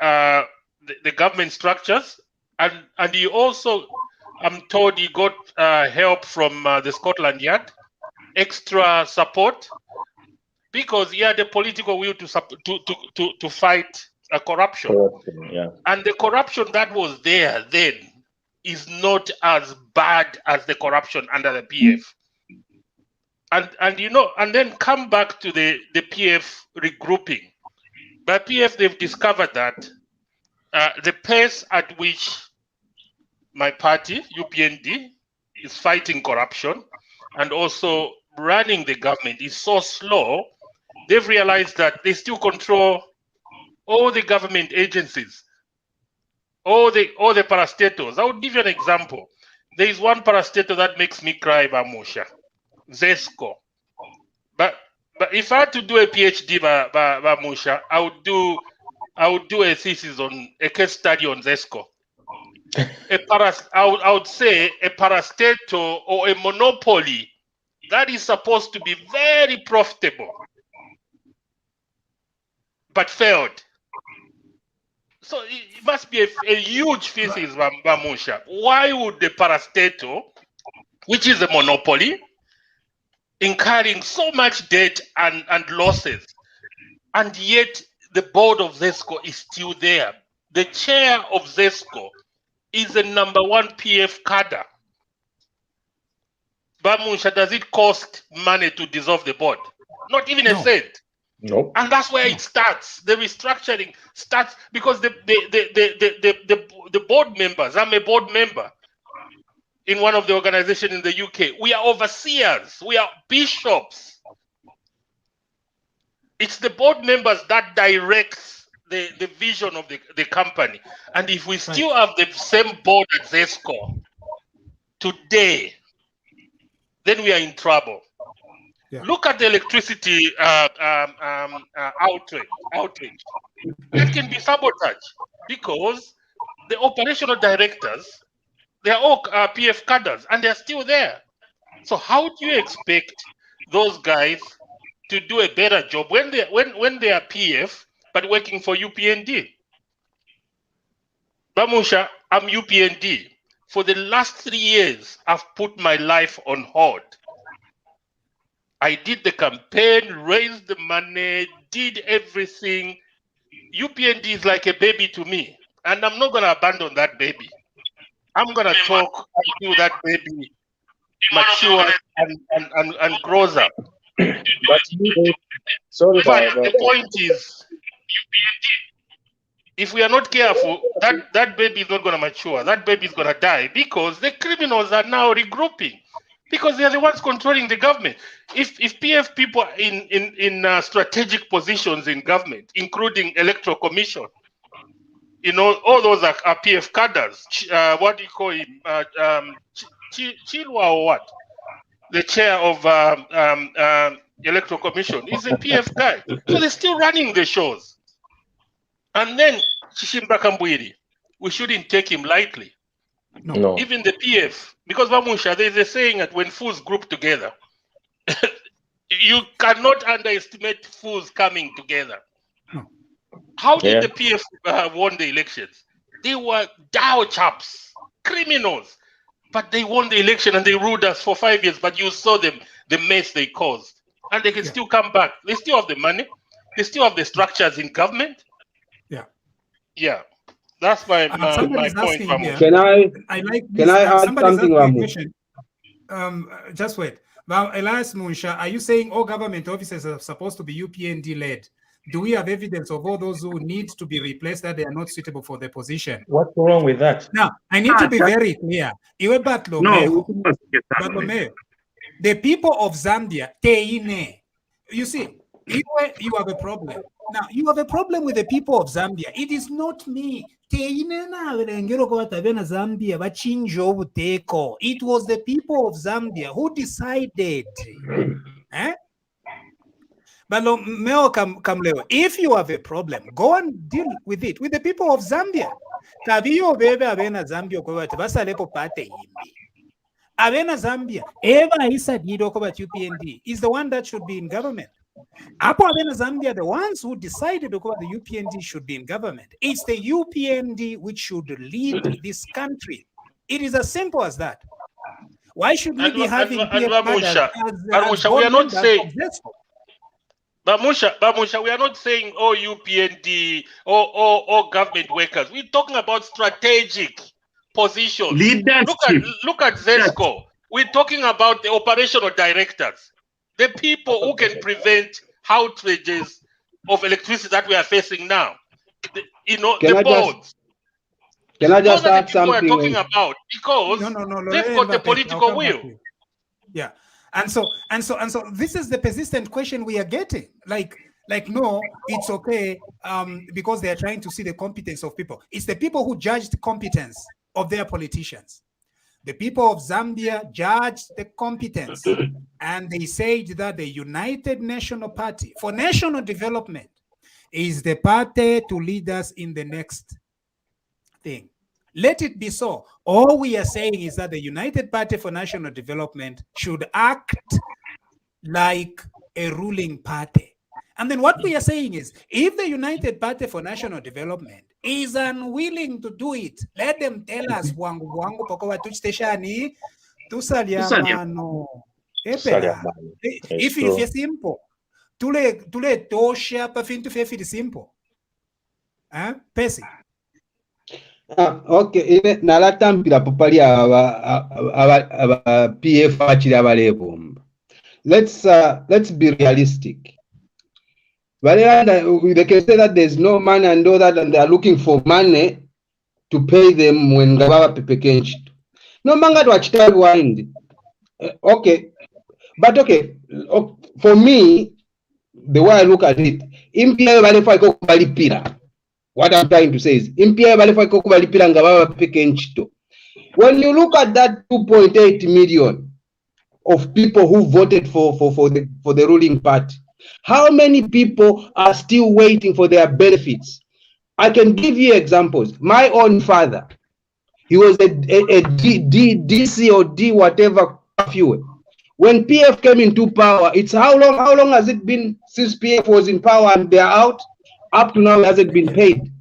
the government structures, and he also, I'm told, he got help from the Scotland Yard, extra support, because he had the political will to fight corruption. Yeah. And the corruption that was there then is not as bad as the corruption under the PF. And then come back to the PF regrouping. By PF, they've discovered that the pace at which my party, UPND, is fighting corruption and also running the government is so slow. They've realized that they still control all the government agencies, all the parastatals. I would give you an example. There is one parastatal that makes me cry, Bamosha, ZESCO. But if I had to do a PhD, Bamosha, I would do a thesis on a case study on ZESCO. I would say a parastatal or a monopoly that is supposed to be very profitable, but failed. So it must be a huge thesis, Bamosha. Why would the parastatal, which is a monopoly, incurring so much debt and losses, and yet the board of ZESCO is still there? The chair of ZESCO is the #1 PF cadre. Bamosha, does it cost money to dissolve the board? Not even a cent. No. And that's where it starts. The restructuring starts because the board members, I'm a board member in one of the organizations in the UK. We are overseers. We are bishops. It's the board members that directs the vision of the company. And if we still have the same board at ZESCO, today, then we are in trouble. Yeah. Look at the electricity outrage. That can be sabotage because the operational directors, they are all PF cadres and they're still there. So how do you expect those guys to do a better job when they are PF but working for UPND? Bamusha, I'm UPND. For the last 3 years, I've put my life on hold. I did the campaign, raised the money, did everything. UPND is like a baby to me, and I'm not going to abandon that baby. I'm going to talk until that baby matures and grows up. But sorry, But the point is, if we are not careful, that baby is not going to mature. That baby is going to die because the criminals are now regrouping because they are the ones controlling the government. If PF people are in strategic positions in government, including electoral commission, you know, all those are PF cadres. What do you call him? Chilwa or what? The chair of electoral commission is a PF guy. So they're still running the shows. And then Chishimba Kambwili, we shouldn't take him lightly. No. Even the PF, because Vamusha, there's a saying that when fools group together, you cannot underestimate fools coming together. No. How did the PF won the elections? They were Dow chaps, criminals, but they won the election and they ruled us for 5 years. But you saw them, the mess they caused, and they can still come back. They still have the money. They still have the structures in government. Yeah, that's my point. Can I add something, Ramu? Just wait. Now, Elias Munsha, are you saying all government offices are supposed to be UPND led? Do we have evidence of all those who need to be replaced that they are not suitable for the position? What's wrong with that? Now, I need to be very clear. Bartolomeo, the people of Zambia, you see, you have a problem. Now, you have a problem with the people of Zambia. It is not me. It was the people of Zambia who decided. If you have a problem, go and deal with it with the people of Zambia. Zambia, UPND is the one that should be in government. Zambia, the ones who decided the UPND should be in government. It's the UPND which should lead this country. It is as simple as that. Why should we be having Bamusha, we are not saying Bamusha, we are not saying all UPND or government workers. We're talking about strategic positions. Leadership. Look at ZESCO. We're talking about the operational directors. The people who can prevent outrages of electricity that we are facing now. The boards. Can I just add something? We're talking about because they've got the political will. Yeah. And so this is the persistent question we are getting. Like no, it's okay because they are trying to see the competence of people. It's the people who judge the competence of their politicians. The people of Zambia judged the competence, and they said that the United National Party for National Development is the party to lead us in the next thing. Let it be so. All we are saying is that the United Party for National Development should act like a ruling party. And then what we are saying is, if the United Party for National Development is unwilling to do it, let them tell us, if it's simple, tule tosha pa fintu fefi simple. Pesi. Okay, nalatambira popali aba PF achiri abalebomba. Let's be realistic. They can say that there's no money and all that, and they are looking for money to pay them when Gababa Pepekenchito. No manga to achita wind. Okay, but okay, for me, the way I look at it, impia balefai ko kubalipira. What I'm trying to say is, impia balefai ko kubalipira Gababa Pepekenchito. When you look at that 2.8 million of people who voted for the ruling party, how many people are still waiting for their benefits? I can give you examples. My own father, he was a DC or D whatever fuel. When PF came into power, it's how long has it been since PF was in power and they're out? Up to now, he hasn't been paid.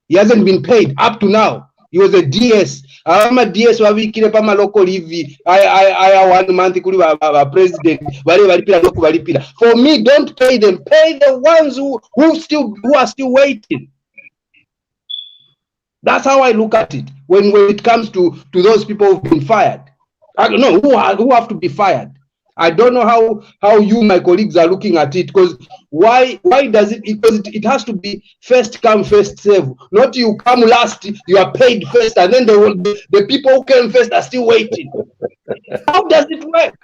He hasn't been paid up to now. He was a DS. I'm a DS wabikire pa local EV. I 1 month kuli president. For me, don't pay them. Pay the ones who are still waiting. That's how I look at it when it comes to those people who've been fired. I don't know who have to be fired. I don't know how you, my colleagues, are looking at it, because why does it? Because it has to be first come, first serve. Not you come last, you are paid first, and then the people who came first are still waiting. How does it work?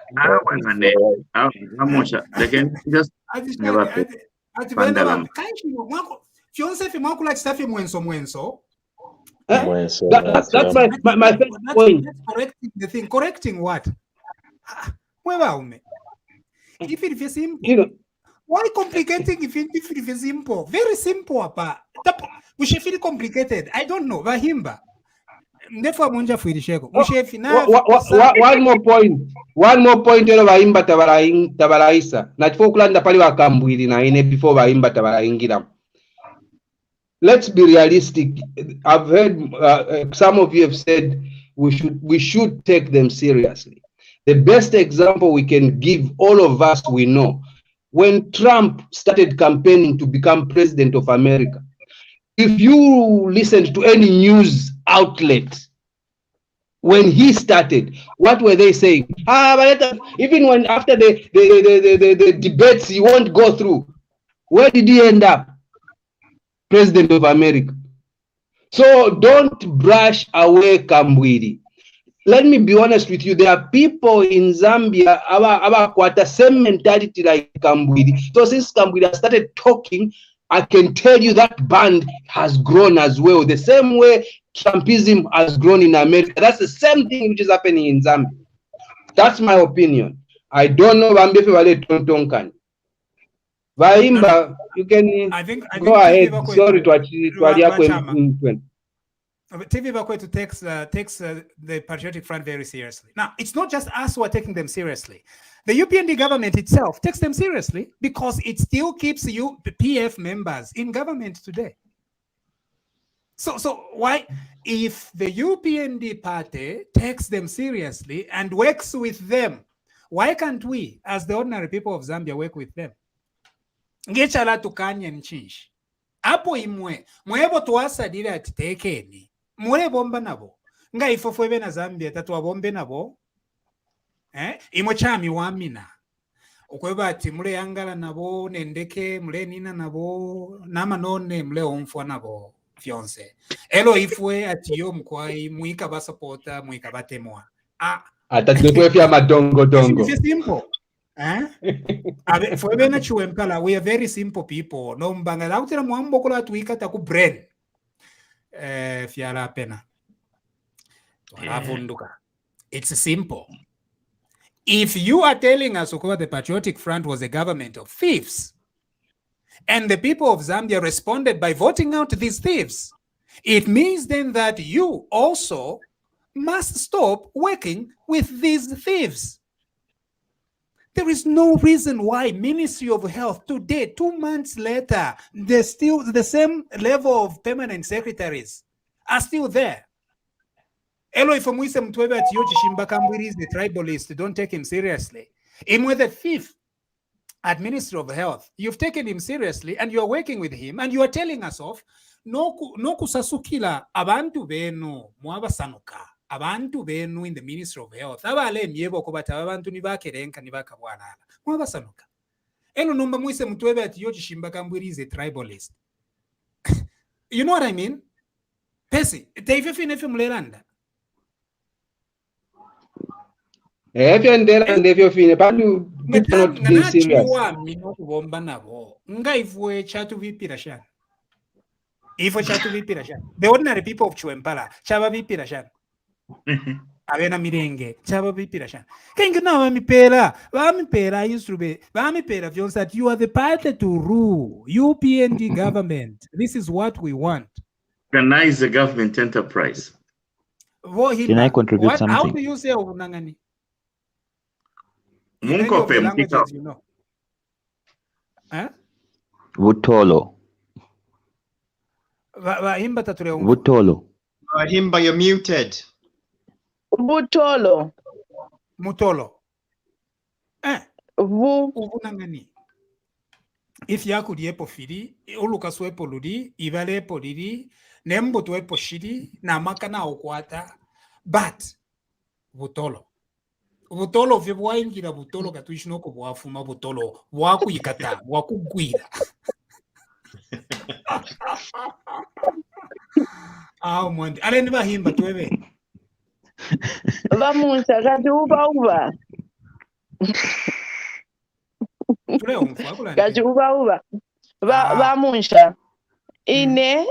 That's my first point. That's correcting the thing. Correcting what? If it is simple, why complicating if it is simple? Very simple. We should feel complicated. I don't know. Vahimba. One more point. Vahimba tabaraisa. Natfokulanda pali wa Kambwili na ine before Vahimba tabaraingira. Let's be realistic. I've heard some of you have said we should take them seriously. The best example we can give, all of us we know, when Trump started campaigning to become president of America, if you listened to any news outlet, when he started, what were they saying? But even when after the debates he won't go through, where did he end up? President of America. So don't brush away Kambwili. Let me be honest with you. There are people in Zambia about the same mentality like Kambwili. So since Kambwili started talking, I can tell you that band has grown as well. The same way Trumpism has grown in America. That's the same thing which is happening in Zambia. That's my opinion. I don't know Bambefe Wale Tontonkan. Vahimba, you can go ahead. Sorry to TV Bakwetu takes the Patriotic Front very seriously. Now, it's not just us who are taking them seriously. The UPND government itself takes them seriously because it still keeps PF members in government today. So why, if the UPND party takes them seriously and works with them, why can't we, as the ordinary people of Zambia, work with them? Ngechala tukanye nchinshi. Apo imwe, mwebo tuwasadira atitekeni. Mure bomba nabo. Nga ifofwebe na Zambia tatuwa bombe nabo. Imwe chami wamina. Ukweba ati mure yangala nabo, nendeke, mure nina nabo, nama none mure omfwa nabo, fiance. Elo ifwe ati yo mkwai, muika basapota, muika batemwa. Atatutwe fya madongo dongo. It's simple. We are very simple people. No mbanga utira mwambokola tuika taku brain. Fiala pena. It's simple. If you are telling us the Patriotic Front was a government of thieves, and the people of Zambia responded by voting out these thieves, it means then that you also must stop working with these thieves. There is no reason why Ministry of Health today, 2 months later, there's still the same level of permanent secretaries are still there. Elo ifamwise mtwebe ati yo Chishimba Kambwili is the tribalist, don't take him seriously. Imwe the thief at Ministry of Health, you've taken him seriously and you're working with him and you are telling us off, no kusasukila abantu benu mwabasanuka. Abantu benu in the Ministry of Health abale myebo ko bataba abantu nibakerenka nibakabwanana mwabasanuka eno nomba mwise mutwebe ati yo Chishimba Kambwili is a tribalist. You know what I mean? Pesi taifefi mulelanda kubomba nabo ngaivwe chatu vipira shana ifo chatu vipira shana the ordinary people of Chwempala chaba vipira shana Avena mirenge chava bipira shana kengi na vamipera instrument vamipera vyonse you are the party to rule UPND government. This is what we want. Organize the government enterprise. Can I contribute something? How do you say unangani? Munkope mpika. You know. Huh? Vutolo. Vahimba tature Vutolo. Himba, you're muted. Butolo. Mutolo. Uvunangani. If yakudi epo fili, ulukasu epo ludi, ivale epo lidi, nemboto epo shidi, na makana okwata, but vutolo. Vutolo vibwa ingira vutolo katuishinoko wafuma vutolo, waku yikata, waku guida. Mwandi, aleni vahimba tuwebe. Vamuncha kati uba. Kati uba. Vamuncha. Ine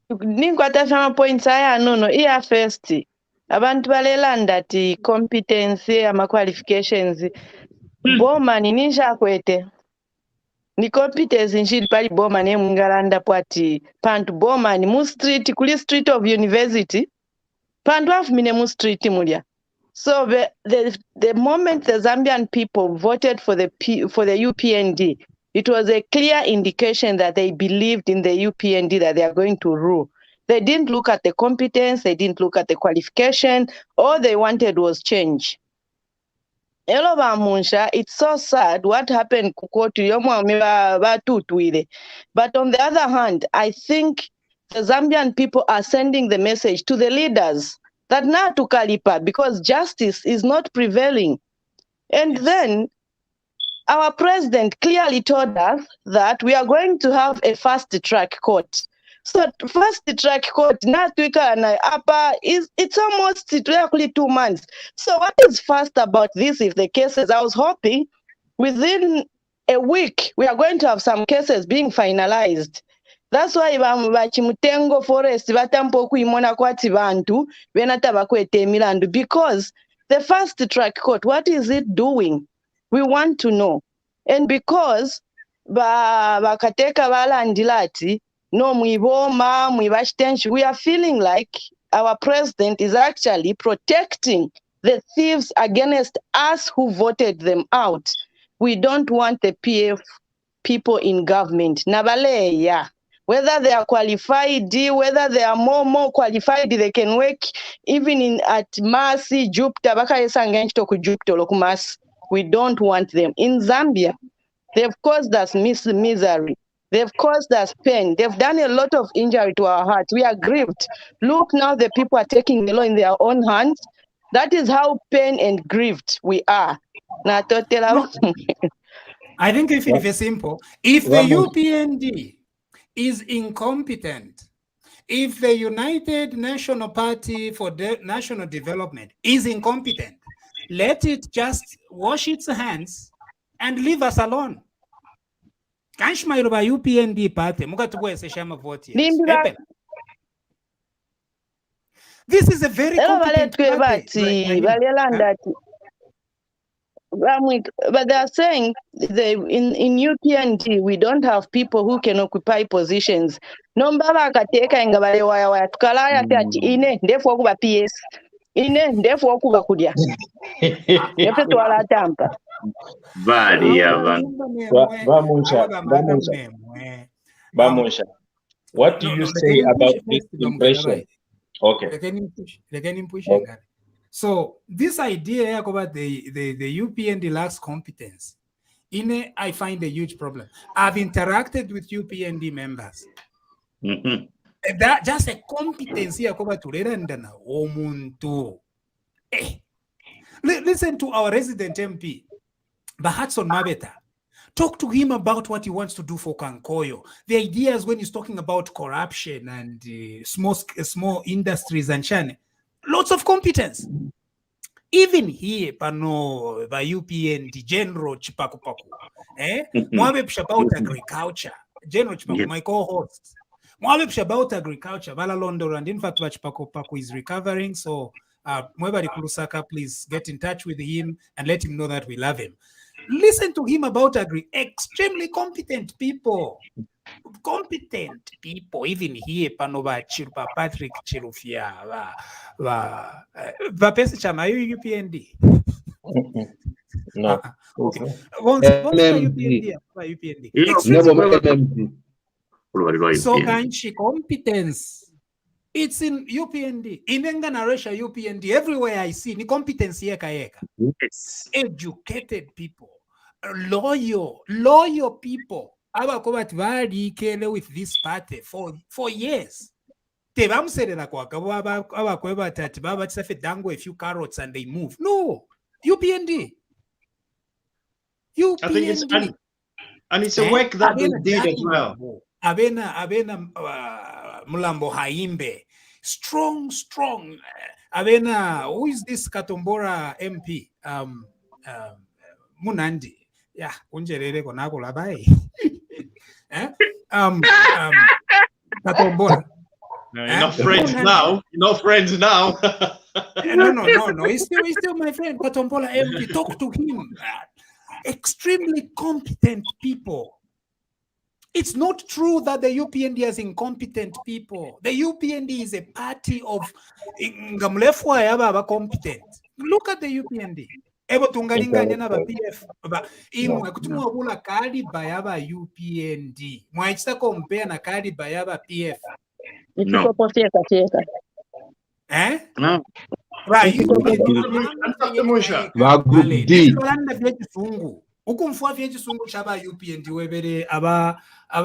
ninkwata shama points aya nono iya first. Abantu balelanda ti competence ama qualifications. Boma ni nisha kwete. Ni competence nshiri pali boma ne mungalanda pwati pantu boma ni mu street kuli street of university. Pantu afu mine mu street mulia. So the moment the Zambian people voted for the UPND, it was a clear indication that they believed in the UPND, that they are going to rule. They didn't look at the competence, they didn't look at the qualification. All they wanted was change. Hello, Bamunsha, it's so sad what happened. But on the other hand, I think the Zambian people are sending the message to the leaders that now to Kalipa, because justice is not prevailing. And then our president clearly told us that we are going to have a fast track court. So fast track court, it's almost 2 months. So what is fast about this if the cases? I was hoping within a week, we are going to have some cases being finalized. That's why Bachimutengo Forest, Batampo Kuimona Kwati Bantu, Venatabakwete Milandu, because the fast track court, what is it doing? We want to know. And because Bakateka Bala and Dilati, no Mwiboma, Mwibashtensh, we are feeling like our president is actually protecting the thieves against us who voted them out. We don't want the PF people in government. Nabale, yeah. Whether they are qualified, whether they are more qualified, they can work even at Masi, Jupiter, we don't want them. In Zambia, they've caused us misery. They've caused us pain. They've done a lot of injury to our hearts. We are grieved. Look, now the people are taking the law in their own hands. That is how pain and grieved we are. I think if it's simple, if the UPND is incompetent, if the United National Party for National Development is incompetent, let it just wash its hands and leave us alone. UPND party, this is a very competent party. But they are saying in UPND we don't have people who can occupy positions. Nombala kateka ingabale waya tukalaya ati ine ndefu okuba PS ine ndefu okuba kudya yepe twala tampa Bali abantu Bamusha. What do you say about this impression? Okay. So this idea about the UPND lacks competence, I find a huge problem. I've interacted with UPND members. That just a competency listen to our resident MP, Bahatson Mabeta. Talk to him about what he wants to do for Kankoyo. The ideas when he's talking about corruption and small industries and China. Lots of competence. Even here, pano by UPND, General Chipakupaku, Mwabe about agriculture, General Chipaku, my co-host. Mwalipsha about agriculture, Vala Londo, and in fact, Paku is recovering. So, Mwebari Kulusaka, please get in touch with him and let him know that we love him. Listen to him about extremely competent people. Competent people, even here, Panova Chirupa Patrick Chirufia, Vapesi Chama, UPND. No. Okay. MMD. So Kanchi competence. It's in UPND. In Enganaresha UPND. Everywhere I see, the competence yeka. Yes. Educated people. Loyal people. Abakobat vadi kele with this party for years. Tebamserela kwa abakweba tati baba tsafe dango a few carrots and they move. No. UPND. I think it's and it's a work that we did as well. Abena Mulambo Haimbe. Strong. Abena, who is this Katombora MP? Munandi. Yeah, unjerere konako labai. Katombora. You're not friends now. You're not friends now. No. He's still my friend. Katombora MP. Talk to him. Extremely competent people. It's not true that the UPND has incompetent people. The UPND is a party of Ngamlefwa yaba competent. Look at the UPND. Ebo tungalinganya na PF. Imwe kutumwa bula kali bayaba UPND. Mwaichita compare na kali bayaba PF. No. Eh? No. Right. Ukumfua vyechisungu chaba UPND webere aba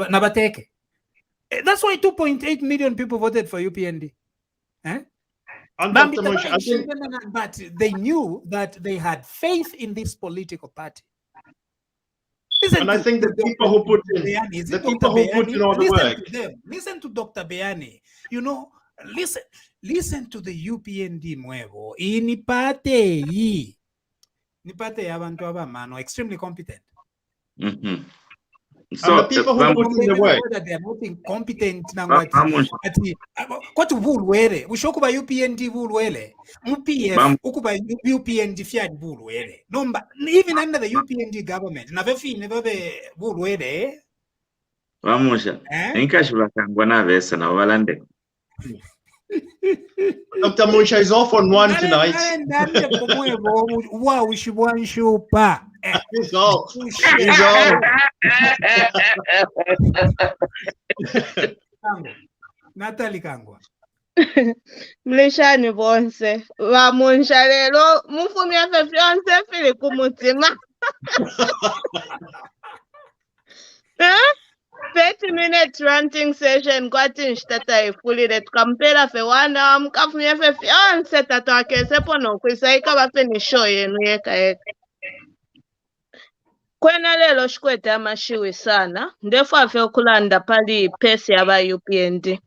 nabateke. That's why 2.8 million people voted for UPND. But they knew that they had faith in this political party. And I think the people who put in all the work. Listen to Dr. Beani. You know, listen to the UPND Mwevo. Nipate yabantu abamano extremely competent. So the people who put in the work that they are not incompetent kwati vulwele ushokuba UPND vulwele MPF ukuba UPND fiat vulwele nomba even under the UPND government navefine babe vulwele Vamusha inkashula kangwa na vesa na walande. Dr. Musha is off on one tonight. Wow, she won shupa. He's off. Natalie Kangwa. Mleshani bonse. Wa munsha lero mufumi afe fiance fili kumutima. 30-minute ranting session kwati nshtata ifuli let kampela fe wana mkafunya fe fiance tatu akese pono kwisaika bafe ni show yenu yeka. Kwena lelo shikwete amashiwi sana. Ndefu afe okulanda pali pesi yaba UPND.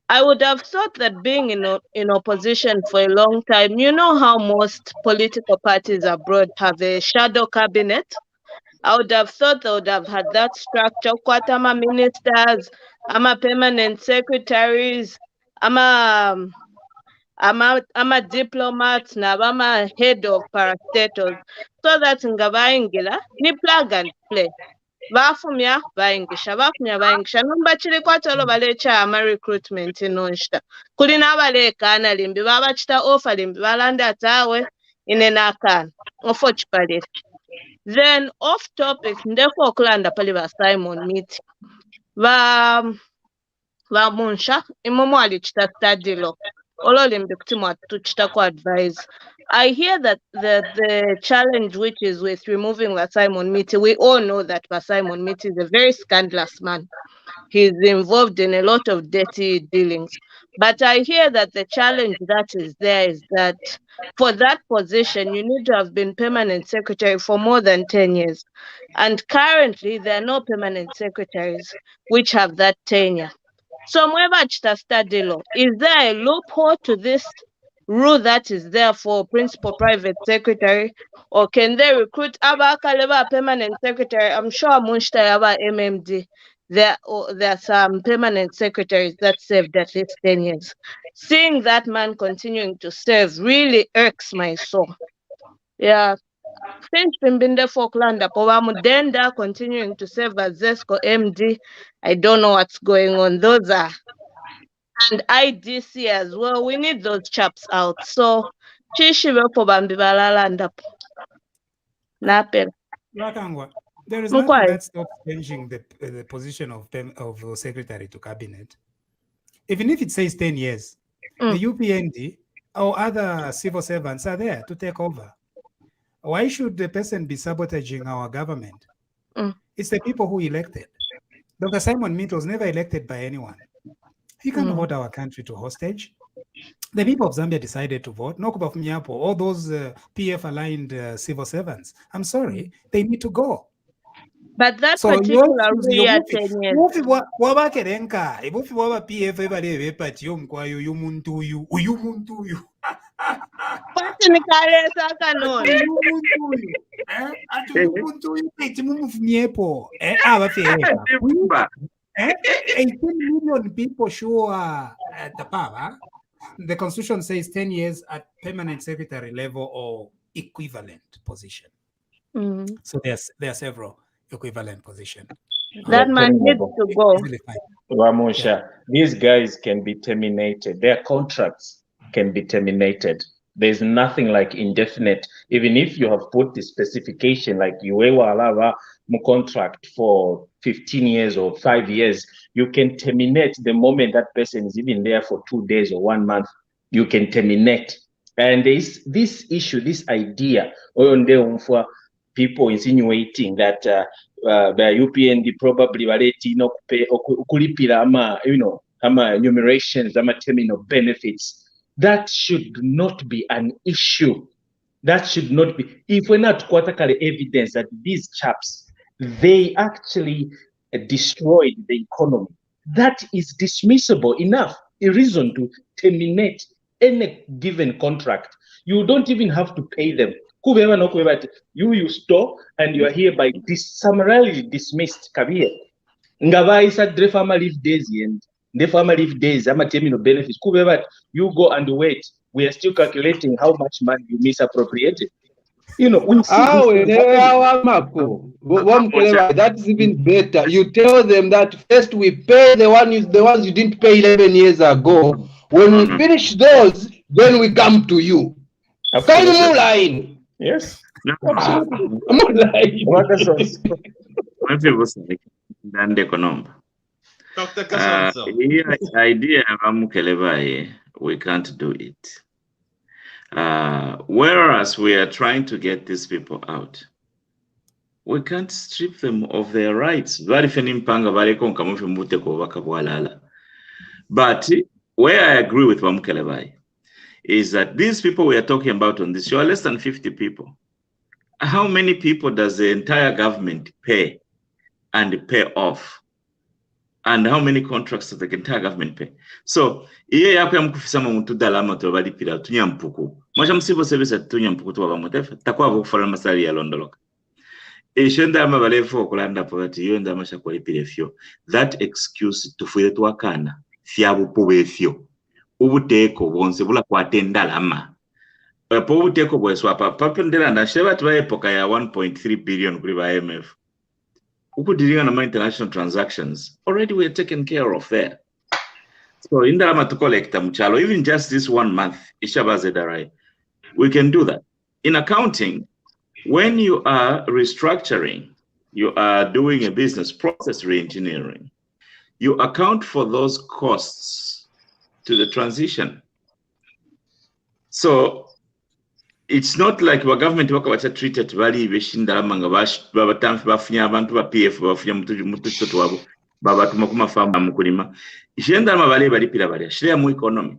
I would have thought that being in opposition for a long time, you know how most political parties abroad have a shadow cabinet. I would have thought they would have had that structure. Kwatama ministers, ama permanent secretaries, ama diplomats, na ama head of parastatals, so that ngabaingila ni plug and play. Bafumya baingisha numba chili kwatolo balecha ama recruitment inonshta. Kulina baleka na limbi babachita offer limbi balanda tawe inenakana ofo chipalire. Then off topic, ndeko okulanda pali ba Simon meeting. Va munsha imomo alichita study law. Ololi mbikutimwa tuchita kwa advise. I hear that the challenge which is with removing the Simon meeting, we all know that Simon meeting is a very scandalous man. He's involved in a lot of dirty dealings. But I hear that the challenge that is there is that for that position, you need to have been permanent secretary for more than 10 years. And currently, there are no permanent secretaries which have that tenure. So, study law, is there a loophole to this rule that is there for principal private secretary, or can they recruit Aba Kaleba permanent secretary? I'm sure Munshta Yaba MMD there are some permanent secretaries that served at least 10 years. Seeing that man continuing to serve really irks my soul. Yeah. Finch Pimbinde Falklander, Mudenda continuing to serve as ZESCO MD. I don't know what's going on. Those are, and IDC as well. We need those chaps out. So, Chishimba Kambwili Napel. Rakangwa, there is nothing that stops changing the position of secretary to cabinet. Even if it says 10 years, the UPND or other civil servants are there to take over. Why should the person be sabotaging our government? It's the people who elected. Dr. Simon Mead was never elected by anyone. He can't hold our country to hostage. The people of Zambia decided to vote. Nokuba Funyapo, all those PF-aligned civil servants, I'm sorry, they need to go. But that particular year, 10 years. Eh? 18 million people sure at the power. The constitution says 10 years at permanent secretary level or equivalent position. So there are several equivalent positions. That man needs to go. Ramusha, these guys can be terminated. Their contracts can be terminated. There's nothing like indefinite. Even if you have put the specification like you allow contract for 15 years or 5 years, you can terminate the moment that person is even there for 2 days or 1 month. You can terminate. And there's this issue, this idea, for people insinuating that the UPND probably pay enumerations, terminal benefits. That should not be an issue. That should not be. If we're not quarterly evidence that these chaps, they actually destroyed the economy, that is dismissible enough, a reason to terminate any given contract. You don't even have to pay them. You store and you are hereby summarily dismissed. Ngavai said the farmer leave days and the farmer leave days. I'm a terminal benefits. You go and wait. We are still calculating how much money you misappropriated. You know, that's even better. You tell them that first we pay the ones you didn't pay 11 years ago. When we finish those, then we come to you. Kind of line. Yes. I'm not lying. Dr. Kasanso. Idea we can't do it. Whereas we are trying to get these people out, we can't strip them of their rights. But where I agree with Wamukelebai is that these people we are talking about on this show are less than 50 people. How many people does the entire government pay and pay off? And how many contracts does the entire government pay? So, civil service that excuse to ubuteko bonse bula kwatenda lama po ubuteko bweswapa papendela na sheba twa epoka ya 1.3 billion kuri ba IMF ukudiringa na international transactions already we are taken care of there. So in the to collect muchalo, even just this 1 month ishaba ZRA, we can do that. In accounting, when you are restructuring, you are doing a business process re-engineering, you account for those costs to the transition. So it's not like our government work treated very beshindaramanga babatamfi bafunya abantu ba PF bafunya mututo twabo babatuma farm mukulima ishendarama bale bali pila bali share mu economy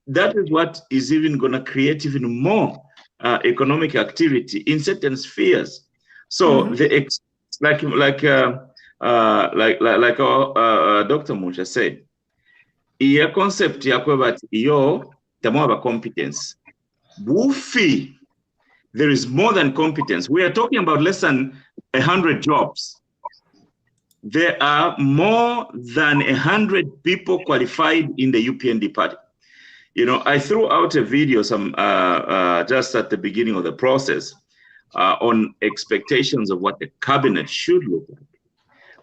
that is what is even going to create even more economic activity in certain spheres. So the like Dr. Musha said, iya concept yakwe but iyo tamo aba competence bufi, there is more than competence. We are talking about less than 100 jobs. there are more than 100 people qualified in the UPND party. You know, I threw out a video just at the beginning of the process on expectations of what the cabinet should look like.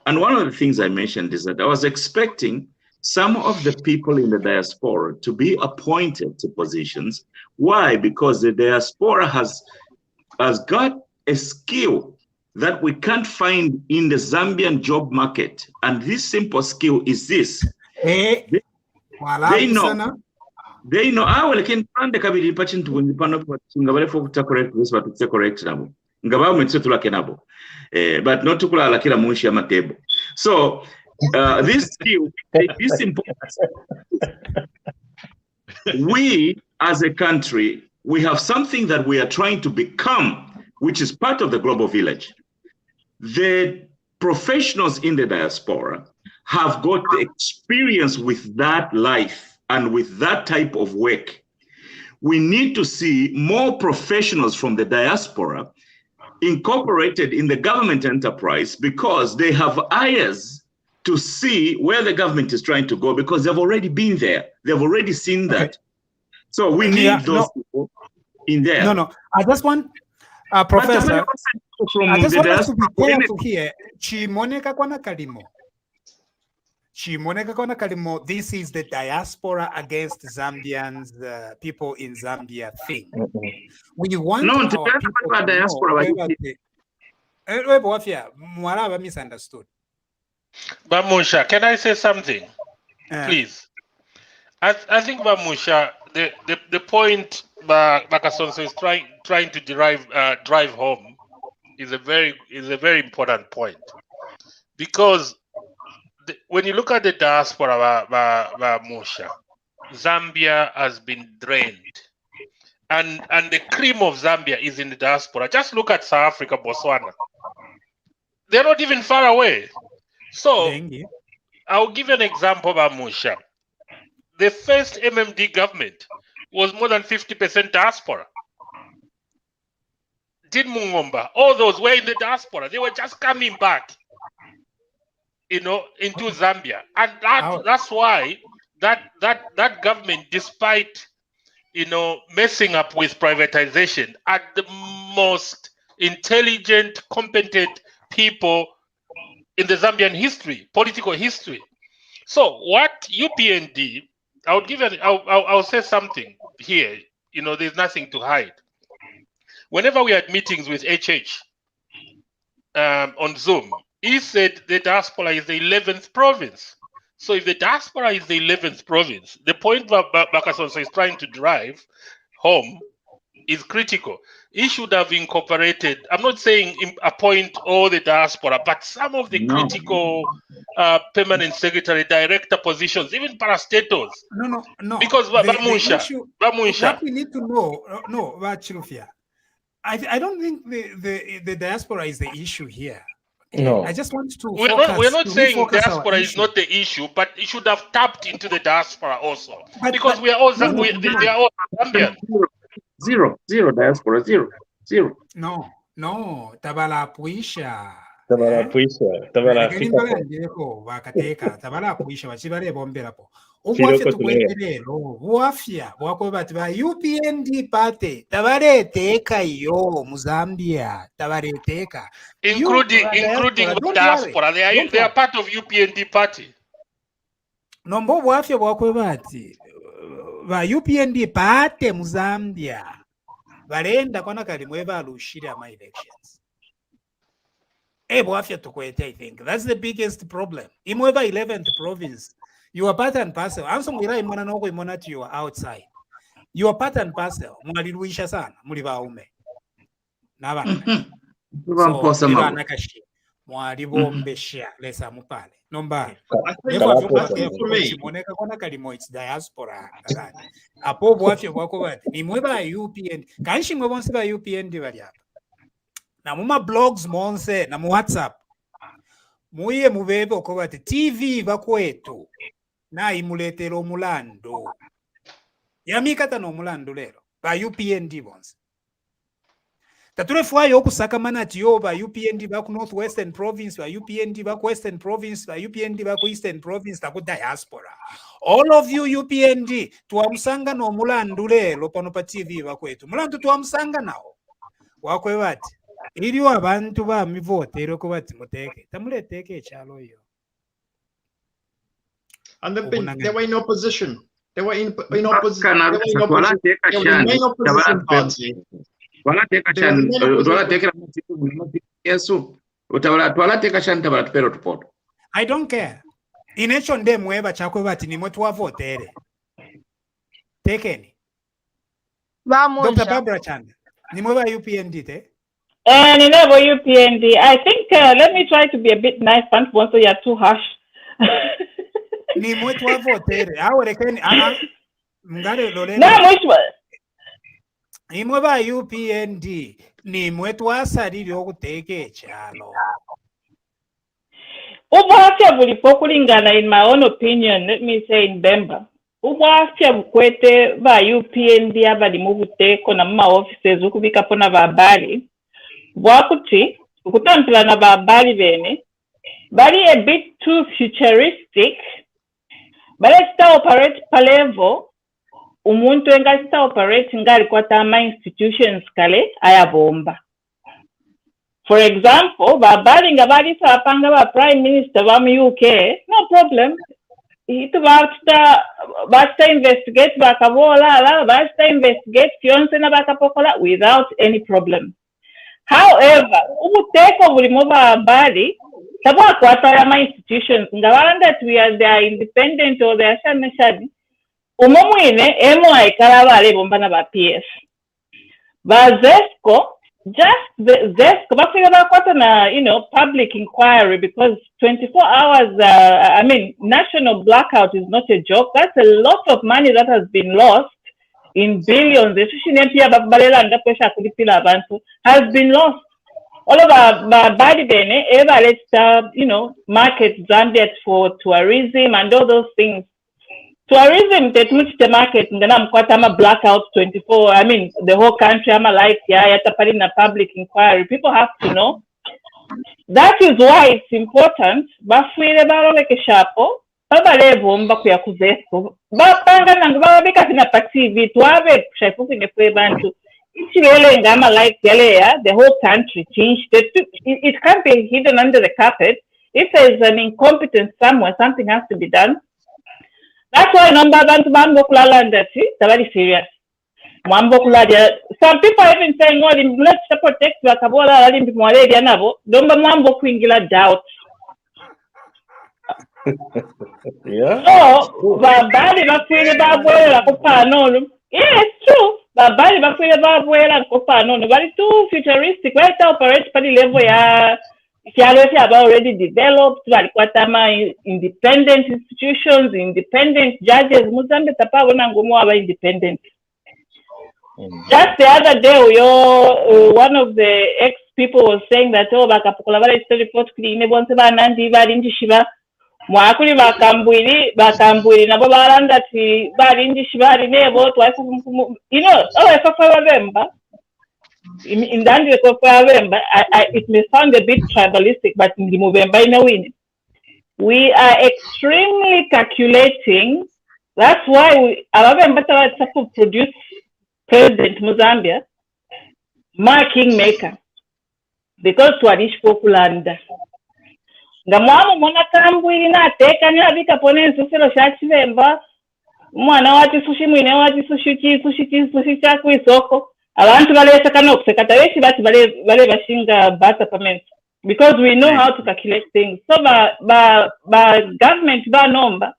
And one of the things I mentioned is that I was expecting some of the people in the diaspora to be appointed to positions. Why? Because the diaspora has got a skill that we can't find in the Zambian job market. And this simple skill is this. They know, well, can find the cabinet patching to win the panel, but correct this, but it's correct now. But not to call Lakira Munshi table. So this skill is important. We as a country, we have something that we are trying to become, which is part of the global village. The professionals in the diaspora have got the experience with that life and with that type of work. We need to see more professionals from the diaspora incorporated in the government enterprise, because they have eyes to see where the government is trying to go, because they've already been there. They've already seen that. So we need those people in there. No. I just want, Professor, I just want us to be careful here. Chimoneka kwana kalimo, this is the diaspora against Zambians, people in Zambia thing. We want our people to know. Misunderstood. Bamusha, can I say something? Please. I think Bamusha, the point Bakasonso is trying to drive home is a very important point, because when you look at the diaspora, Bamusha, Zambia has been drained, and the cream of Zambia is in the diaspora. Just look at South Africa, Botswana. They're not even far away. So I'll give you an example, Bamusha. The first MMD government was more than 50% diaspora. Did Mungomba, all those were in the diaspora. They were just coming back, into Zambia. And that's why that government, despite, messing up with privatization, are the most intelligent, competent people in the Zambian history, political history. So what UPND, I'll say something here, there's nothing to hide. Whenever we had meetings with HH on Zoom, he said the diaspora is the 11th province. So if the diaspora is the 11th province, the point Bakasonso is trying to drive home is critical. He should have incorporated, I'm not saying appoint all the diaspora, but some of the critical permanent secretary, director positions, even parastatals. No. Because Bamusha. What we need to know, Chilufia, I don't think the diaspora is the issue here. No. I just want to we're not saying diaspora is not the issue, but it should have tapped into the diaspora also. Because we are all they are all Zambian. Zero diaspora, zero. No, tabala puisha. Tabala puisha wachibale bombera po. Uwafya tukweterero, uwafya bati ba UPND party tabareteka yo Muzambia, tabareteka. Including the diaspora, they are part of UPND party. Nombo uwafya bati ba UPND party Muzambia. Barenda kwana kalimwe balushira my elections. Bwafya tukwete, I think that's the biggest problem. Imweba 11th province. You are part and parcel. Also, you are outside. You are part and parcel. Mwaliruisha sana. Muliba ume. Naba. So, mwalibombesha lesa mupale. Nomba. It's diaspora. Apo bwafya bwako bati. Nimweba UPN. Kanshi mwebonse ba UPN bali hapa. Na muma blogs monse na mu WhatsApp. Muye mubebe okobati TV bakwetu. Na imuletero mulando. Yamikata no mulando lero. Ba UPND bonse. Tatulefwayo okusakamana ati yo ba UPND baku Northwestern Province, ba UPND baku Western Province, ba UPND baku Eastern Province taku diaspora. All of you UPND tuwamusanga no mulandule lopano pa TV bakwetu. Mulandu tuwamusanga nao. Wakwe bati. Iliyo abantu ba mivote eroko bati muteke. Tamuleteke echalo yo. And they were in opposition. They were in opposition. They were the main opposition party. I don't care. In each on them weba chakwe bati ni mwetu wa votere. Tekeni. Dr. Barbara Chanda. Ni mweba UPND te? Ni never UPND. I think let me try to be a bit nice, but once you're too harsh. Ni mwetu wa votere. Awerekeni mngare lolele. No, which one? Imwe ba UPND ni mwetu wa sariri okuteke chalo. Ubwafya bulipokulingana, in my own opinion, let me say in Bemba. Ubwafya bukwete ba UPND abali mu buteko na mma offices ukubika pona babali. Bwakuti ukutantula na babali bene bali a bit too futuristic. Bali sta operate pa level umuntu enga sta operate ngali kwa tama institutions kale ayabomba. For example, babali nga bali sa panga ba prime minister ba mu UK, no problem. Itu basta investigate bakabola, basta investigate fionse na bakapokola without any problem. However, ubuteko bulimo babali tabwa kwata ma institutions nga balanda they are independent or they are shanashani. Umomwine emo aikala bale bomba na ba PF. Ba ZESCO, just the ZESCO, public inquiry, because 24 hours, national blackout is not a joke. That's a lot of money that has been lost in billions. Has been lost. All of our body bene, market Zambia for tourism and all those things. Tourism, the market, I'm blackout 24. The whole country, I'm like, in a public inquiry. People have to know. That is why it's important. Bafwile baro leke shapo, babalevo mbakuya kuzesko. Bapanga nangwa because in a taxi vitwave shafu kwenye bantu. Ichilele ngama like the whole country changed. It can't be hidden under the carpet. If there's an incompetence somewhere, something has to be done. That's why number bantu mambo kulala ndati, very serious. Mambo kulala. Some people are even saying, "Oh, let's protect wakabola wali mwaledi anabo." Domba mambo kuingila doubt. Yeah. So, babali bafwile babwela kupanolo. Yeah, it's true. Babali bafwile babwela kupanolo. Bali too futuristic. Right now, operate pali level ya. Have already developed, independent institutions, independent judges. Muzambe tapa wana ngumu aba independent. Just the other day, one of the ex-people was saying that, bakapokola bala history report kuli bonse ba nandi ba linji shiba. Mwakuli bakambwili, nabo balanda ti ba linji shiba rinebo, wabemba. In the end, it may sound a bit tribalistic, but in the Movember in a win, we are extremely calculating. That's why our Movember produce President Mozambia, kingmaker, because Swadish Populanda. The mama mona Kambwili na teka ni abika pone susilo shachi vemba. Mwana wati sushi mwine wati sushi chaku isoko. Abantu balesa kanokusekata beshi bati bale bashinga bata payment, because we know how to calculate things. So government ba nomba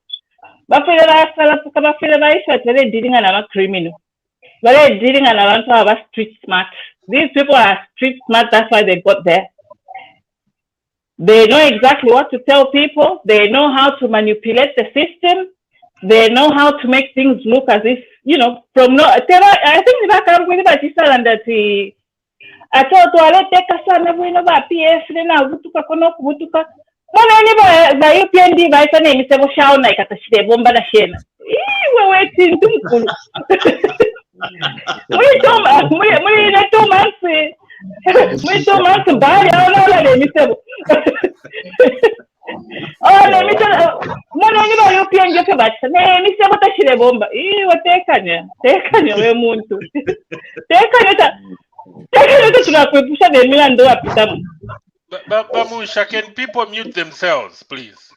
bafile baisha tele dealing na criminal, bale dealing na abantu aba street smart. These people are street smart. That's why they got there. They know exactly what to tell people. They know how to manipulate the system. They know how to make things look as if, from no. I think if I come with about this and that I thought to let take a son of Winova PS, then I would took a kono, would took a one by UPND by the name is a shout like at the bomba da shena. We're waiting. We 2 months. Me 2 months bali aona le misebo. Oh le misebo. Mwana ni ba yopi anje ke bacha. Ne misebo tashire bomba. Tekanya we muntu. Tekanya tunakuepusha na mila ndo apita. Bamusha, can people mute themselves, please?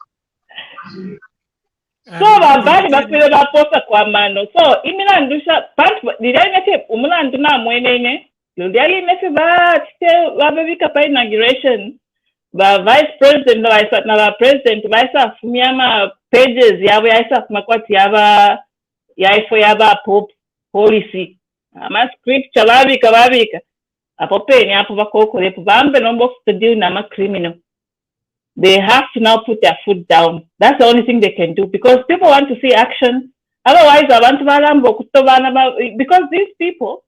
So babali bafile baposa kwa mano. So imila ndusha pantu dirayete umula nduna mwenene. Lodiali nefe ba tite wabebika pa inauguration. Ba vice president na ba president baisa fumiyama pages yawe yaisa fumakwati yaifo yaba policy. Ama scripture babika. Apo peni apo bakokole bambe nombo to deal na criminal. They have to now put their foot down. That's the only thing they can do because people want to see action. Otherwise, because these people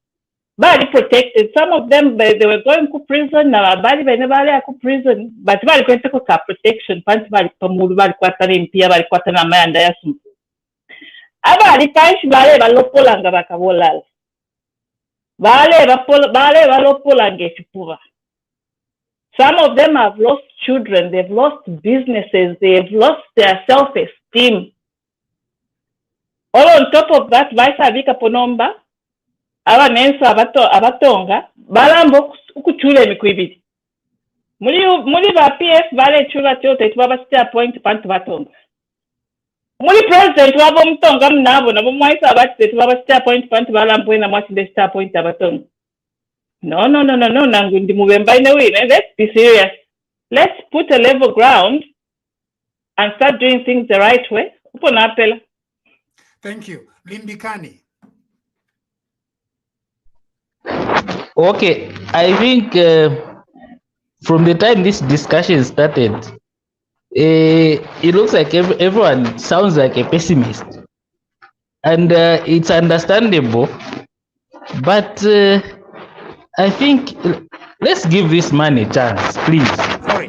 body protected. Some of them they were going to prison. Now body never go prison, but body going to go protection. Panti body pamulu body kwatana impia body kwatana manda yasu. Abali kaishi bale balopolanga bakabolala. Bale balopolanga chipuva. Some of them have lost children, they've lost businesses, they've lost their self-esteem. All on top of that, Vaisa Vika Ponomba, Ava Nensa Abatonga, Balambo Ukuchule Mikwibidi. Muli va PF Vale Chula Chote, Babastia Point Pantabatonga. Muli President Wabomtonga Nabo, Nabomaisa Abat, Babastia Point Pantabalampo, and Amasista Point Abatonga. No, Nangundi Movember in a way. Let's be serious. Let's put a level ground and start doing things the right way. Thank you. Limbikani. Okay, I think from the time this discussion started, it looks like everyone sounds like a pessimist. And it's understandable. But I think let's give this man a chance, please. Sorry.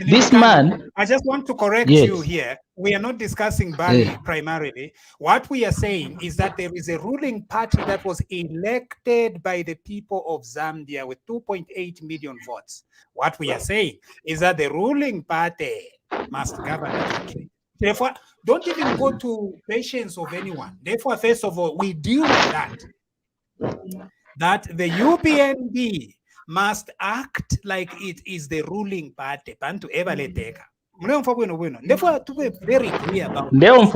This man. I just want to correct you here. We are not discussing Bali primarily. What we are saying is that there is a ruling party that was elected by the people of Zambia with 2.8 million votes. What we are saying is that the ruling party must govern the country. Therefore, don't even go to patience of anyone. Therefore, first of all, we deal with that the UPND must act like it is the ruling party. Pantu evaleteka. Therefore, to be very clear about boss.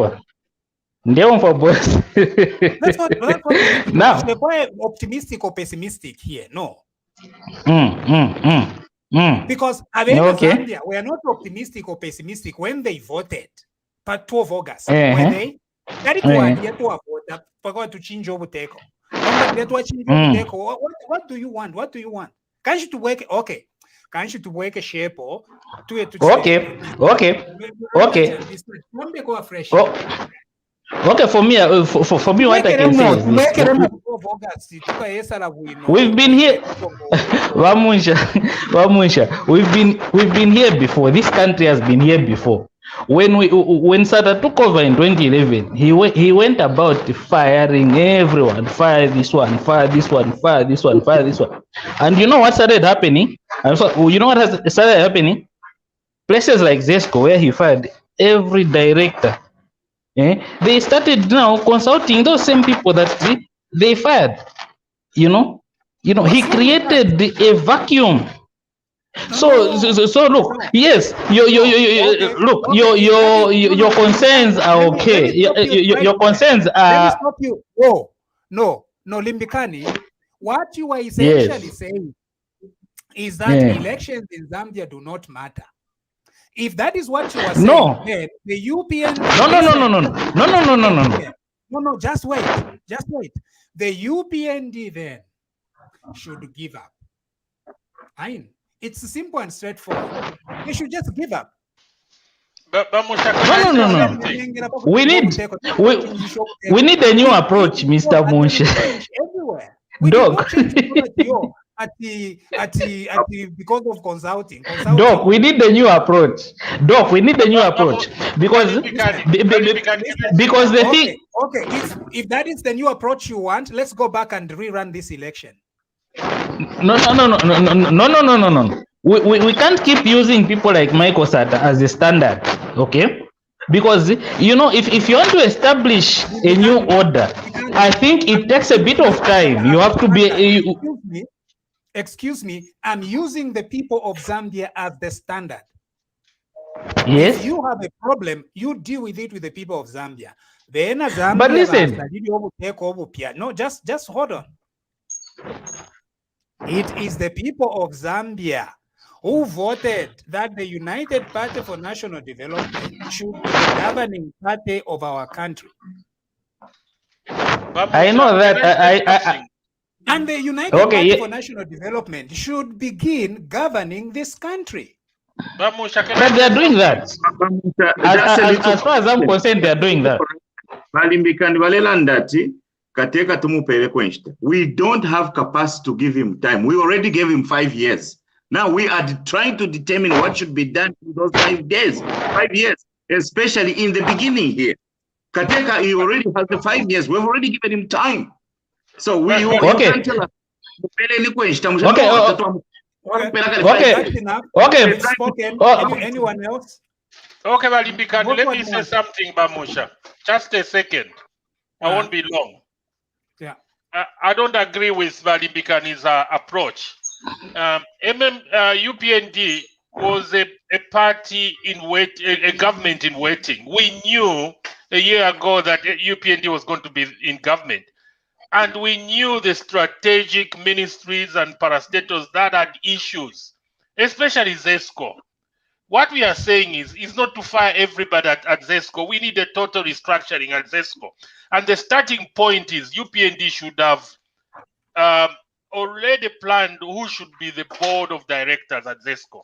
That's what now, we're optimistic or pessimistic here. No. Because Zambia, we are not optimistic or pessimistic when they voted. But 2 of August, when they forgot to change over take. What do you want? What do you want? Can't you to work? Okay. Can't you to work a shape or to it? Okay. Okay, for me, what I can say is we've been here. Wamunsha, we've been here before. This country has been here before. When Sada took over in 2011, he went about firing everyone. Fire this one, fire this one, fire this one, fire this one. And you know what started happening? You know what started happening? Places like ZESCO, where he fired every director, they started now consulting those same people that they fired. You know, he created a vacuum. So look, yes, your concerns are okay. Your concerns are. Let me stop you. No, Limbikani. What you are essentially saying is that elections in Zambia do not matter. If that is what you are saying, then the UPN. No. Just wait. The UPND then should give up. It's simple and straightforward. They should just give up. No. We need a new approach, Mr. Munsha. Doc. Because of consulting. Doc, we need a new approach. Because the thing. Okay, if that is the new approach you want, let's go back and rerun this election. No. We can't keep using people like Michael Sata as a standard, okay? Because you know, if you want to establish a new order, I think it takes a bit of time. You have to be. Excuse me, I'm using the people of Zambia as the standard. Yes. If you have a problem, you deal with it with the people of Zambia. Zambia, but listen. No, just hold on. It is the people of Zambia who voted that the United Party for National Development should be the governing party of our country. I know that. And the United Party for National Development should begin governing this country. But they are doing that. As far as I'm concerned, they are doing that. We don't have capacity to give him time. We already gave him 5 years. Now we are trying to determine what should be done in those 5 years, especially in the beginning here. Kateka, he already has the 5 years. We've already given him time. So we okay. Anyone else? Okay, Valimbikani, let me say something, Bamusha. Just a second. I won't be long. Yeah. I don't agree with Valimbikani's approach. UPND was a party in wait, a government in waiting. We knew a year ago that UPND was going to be in government. And we knew the strategic ministries and parastatals that had issues, especially ZESCO. What we are saying is not to fire everybody at ZESCO. We need a total restructuring at ZESCO. And the starting point is UPND should have already planned who should be the board of directors at ZESCO.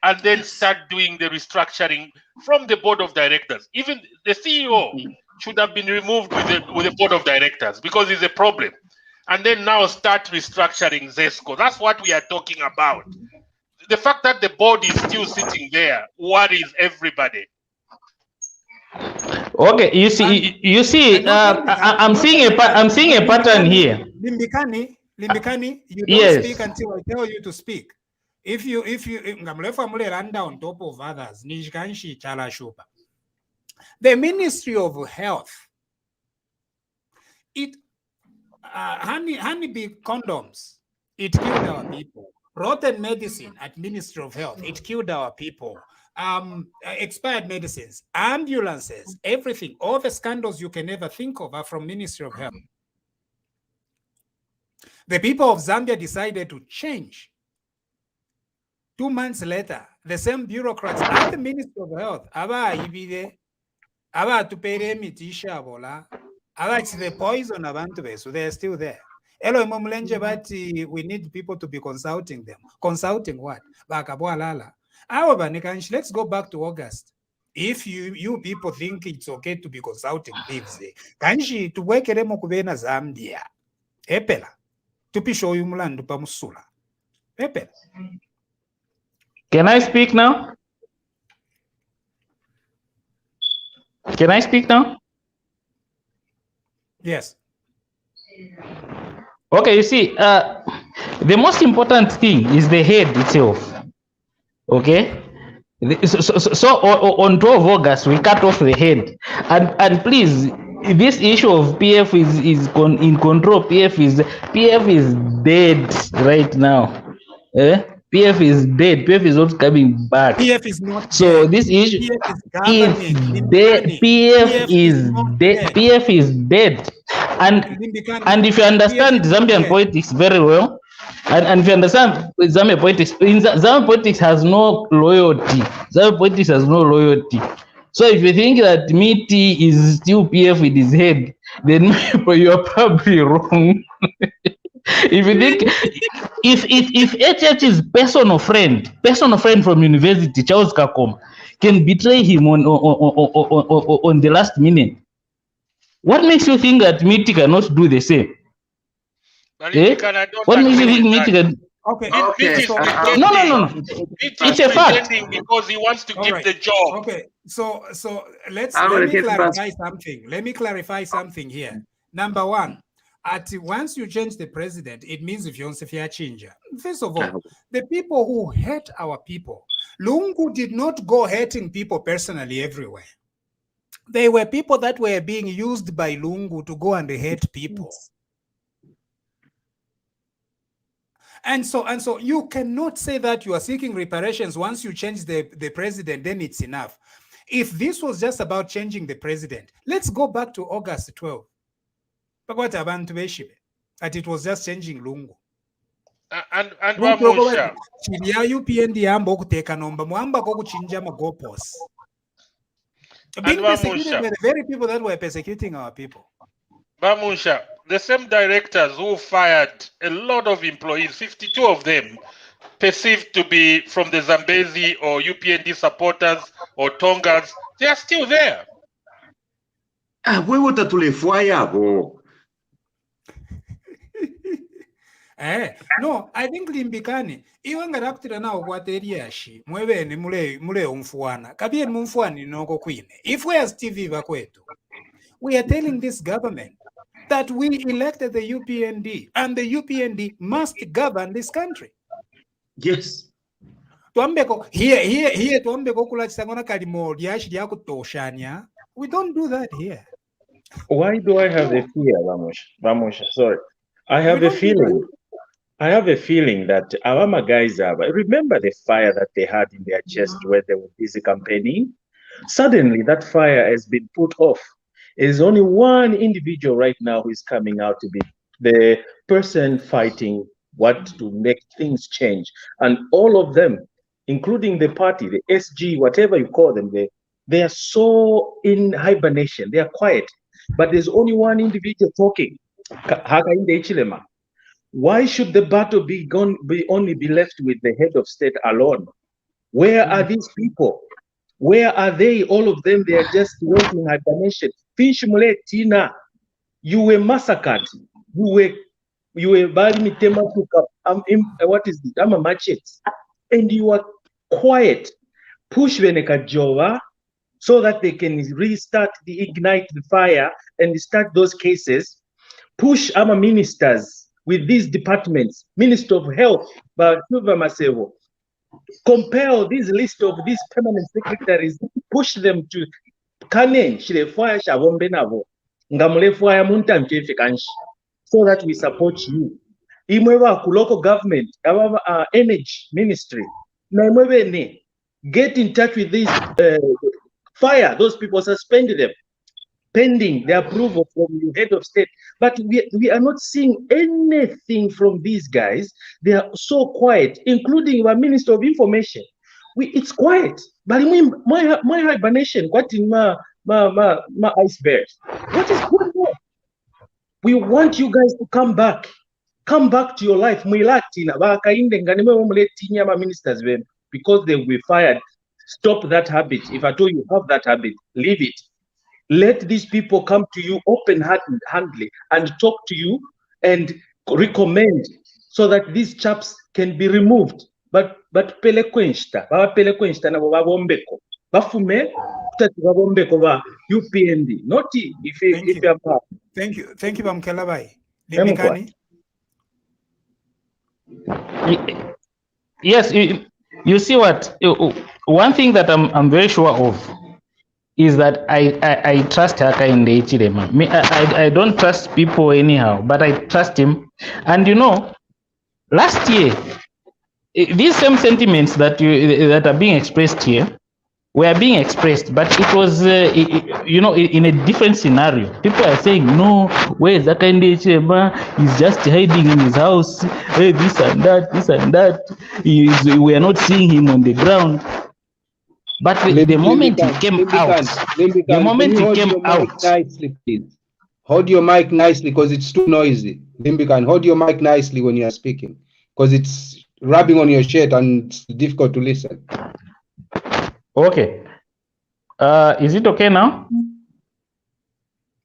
And then start doing the restructuring from the board of directors. Even the CEO should have been removed with the board of directors because it's a problem. And then now start restructuring ZESCO. That's what we are talking about. The fact that the board is still sitting there worries everybody. Okay, you see. I'm seeing a pattern here. Limbikani, you don't speak until I tell you to speak. If you run down top of others, the Ministry of Health, honeybee condoms, it killed our people. Rotten medicine at Ministry of Health, it killed our people. Expired medicines, ambulances, everything, all the scandals you can ever think of are from Ministry of Health. The people of Zambia decided to change. 2 months later, the same bureaucrats at the Ministry of Health, the poison abantu, so they're still there. Hello, we need people to be consulting them. Consulting what? Let's go back to August. If you people think it's okay to be consulting thieves, kanshi tuwekeremo kubena Zambia. Epela. Tupisho yumulandu pamusula. Epela. Can I speak now? Can I speak now? Yes. Okay, you see, the most important thing is the head itself. Okay, so on 12 August we cut off the head, and please, this issue of PF is in control. PF is dead right now. PF is dead. PF is not coming back. PF is not. So dead. This issue is dead. PF is dead. PF is dead. And if you understand Zambian politics very well, and if you understand Zambian politics, Zambian politics has no loyalty. Zambian politics has no loyalty. So if you think that Miti is still PF with his head, then you are probably wrong. If you think if HH's personal friend from university, Charles Kakoma, can betray him on the last minute, what makes you think that Miti cannot do the same? What makes you think Miti can? Okay. No. It's a fact because he wants to keep the job. Okay. So let me clarify something. Let me clarify something here. Number one, once you change the president, it means if you want to change. First of all, the people who hate our people, Lungu did not go hating people personally everywhere. They were people that were being used by Lungu to go and hate people. And so you cannot say that you are seeking reparations once you change the president, then it's enough. If this was just about changing the president, let's go back to August 12. That it was just changing Lungu. And Vamusha. Being persecuted by the very people that were persecuting our people. Vamusha, the same directors who fired a lot of employees, 52 of them, perceived to be from the Zambezi or UPND supporters or Tongas, they are still there. No, I think Limbikani, even Garaktra now, what area she, Mwebe and Mule Umfuana, Kabi and Mumfuani, Nogo Queen. If we are Stevie Vakweto, we are telling this government that we elected the UPND and the UPND must govern this country. Yes. Here, we don't do that here. Why do I have a fear, Vamusha? Sorry. I have a feeling that our guys remember the fire that they had in their chest when they were busy campaigning? Suddenly, that fire has been put off. There's only one individual right now who is coming out to be the person fighting what to make things change. And all of them, including the party, the SG, whatever you call them, they are so in hibernation. They are quiet. But there's only one individual talking. Why should the battle be only be left with the head of state alone? Where are these people? Where are they? All of them, they are just working hibernation. Finch Mule Tina, you were massacred. You were what is it? I'm a machetes. And you are quiet. Push Veneka Jova so that they can ignite the fire and start those cases. Push our ministers with these departments, Minister of Health, compel this list of these permanent secretaries, push them to Kane, so that we support you. Local government, our energy ministry, get in touch with this, fire those people, suspend them, pending the approval from the head of state. But we are not seeing anything from these guys. They are so quiet, including our Minister of Information. It's quiet. But my hibernation, what in my icebergs? What is going on? We want you guys to come back. Come back to your life. Because they will be fired. Stop that habit. If I told you have that habit, leave it. Let these people come to you open-handedly and talk to you and recommend so that these chaps can be removed. But pele kwensta na babombeko. Bafume kutababombeko ba UPND. Not if you are. Thank you, Bamkelabai. Yes, you see what? One thing that I'm very sure of is that I trust Haka in the Ichirema. I don't trust people anyhow, but I trust him. And you know, last year, these same sentiments that are being expressed here were being expressed, but it was, you know, in a different scenario. People are saying, no, where is Haka in the Ichirema? He's just hiding in his house. Hey, this and that. We are not seeing him on the ground. But the moment he came out, nicely, please. Hold your mic nicely because it's too noisy. Limbikan, hold your mic nicely when you are speaking because it's rubbing on your shirt and it's difficult to listen. Okay. Is it okay now?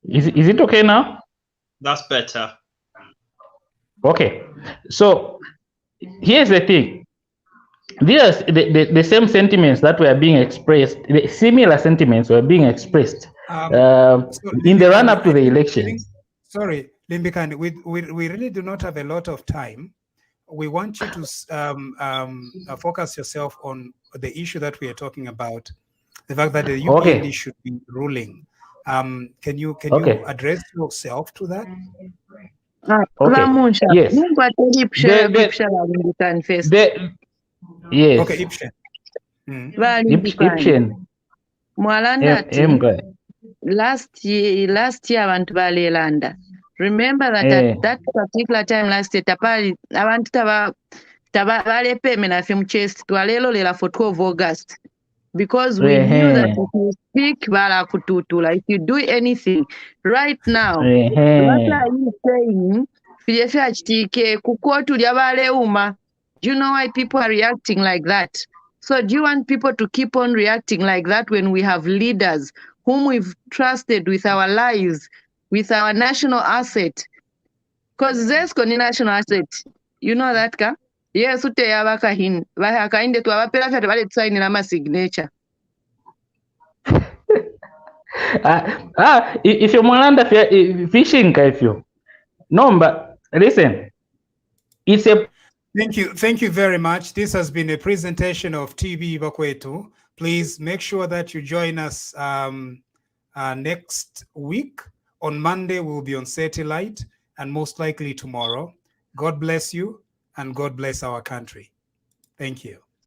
Is it okay now? That's better. Okay. So here's the thing. These the same sentiments that were being expressed, the similar sentiments were being expressed in the run-up to the elections. Sorry, Limbikani, we really do not have a lot of time. We want you to focus yourself on the issue that we are talking about, the fact that the UPND should be ruling. Can you address yourself to that? Yes. Yes. Okay, Ipshen. Ipshen. Last year abantu balelanda. Remember that at that particular time last year abantu balepemena fe mchest twalelolela for 12 August because we knew that if you speak bala kututula, if you do anything right now, what are you saying? Do you know why people are reacting like that? So do you want people to keep on reacting like that when we have leaders whom we've trusted with our lives, with our national asset? Because ZESCO ni national asset. You know that, ka? Yes, ute yabakahin. Bahakainde tu abapela fya tebale tusaini na signature. If you're Mwalanda fishing, if you no, but listen, it's a Thank you very much. This has been a presentation of TV Bakwetu. Please make sure that you join us next week. On Monday, we'll be on satellite, and most likely tomorrow. God bless you, and God bless our country. Thank you.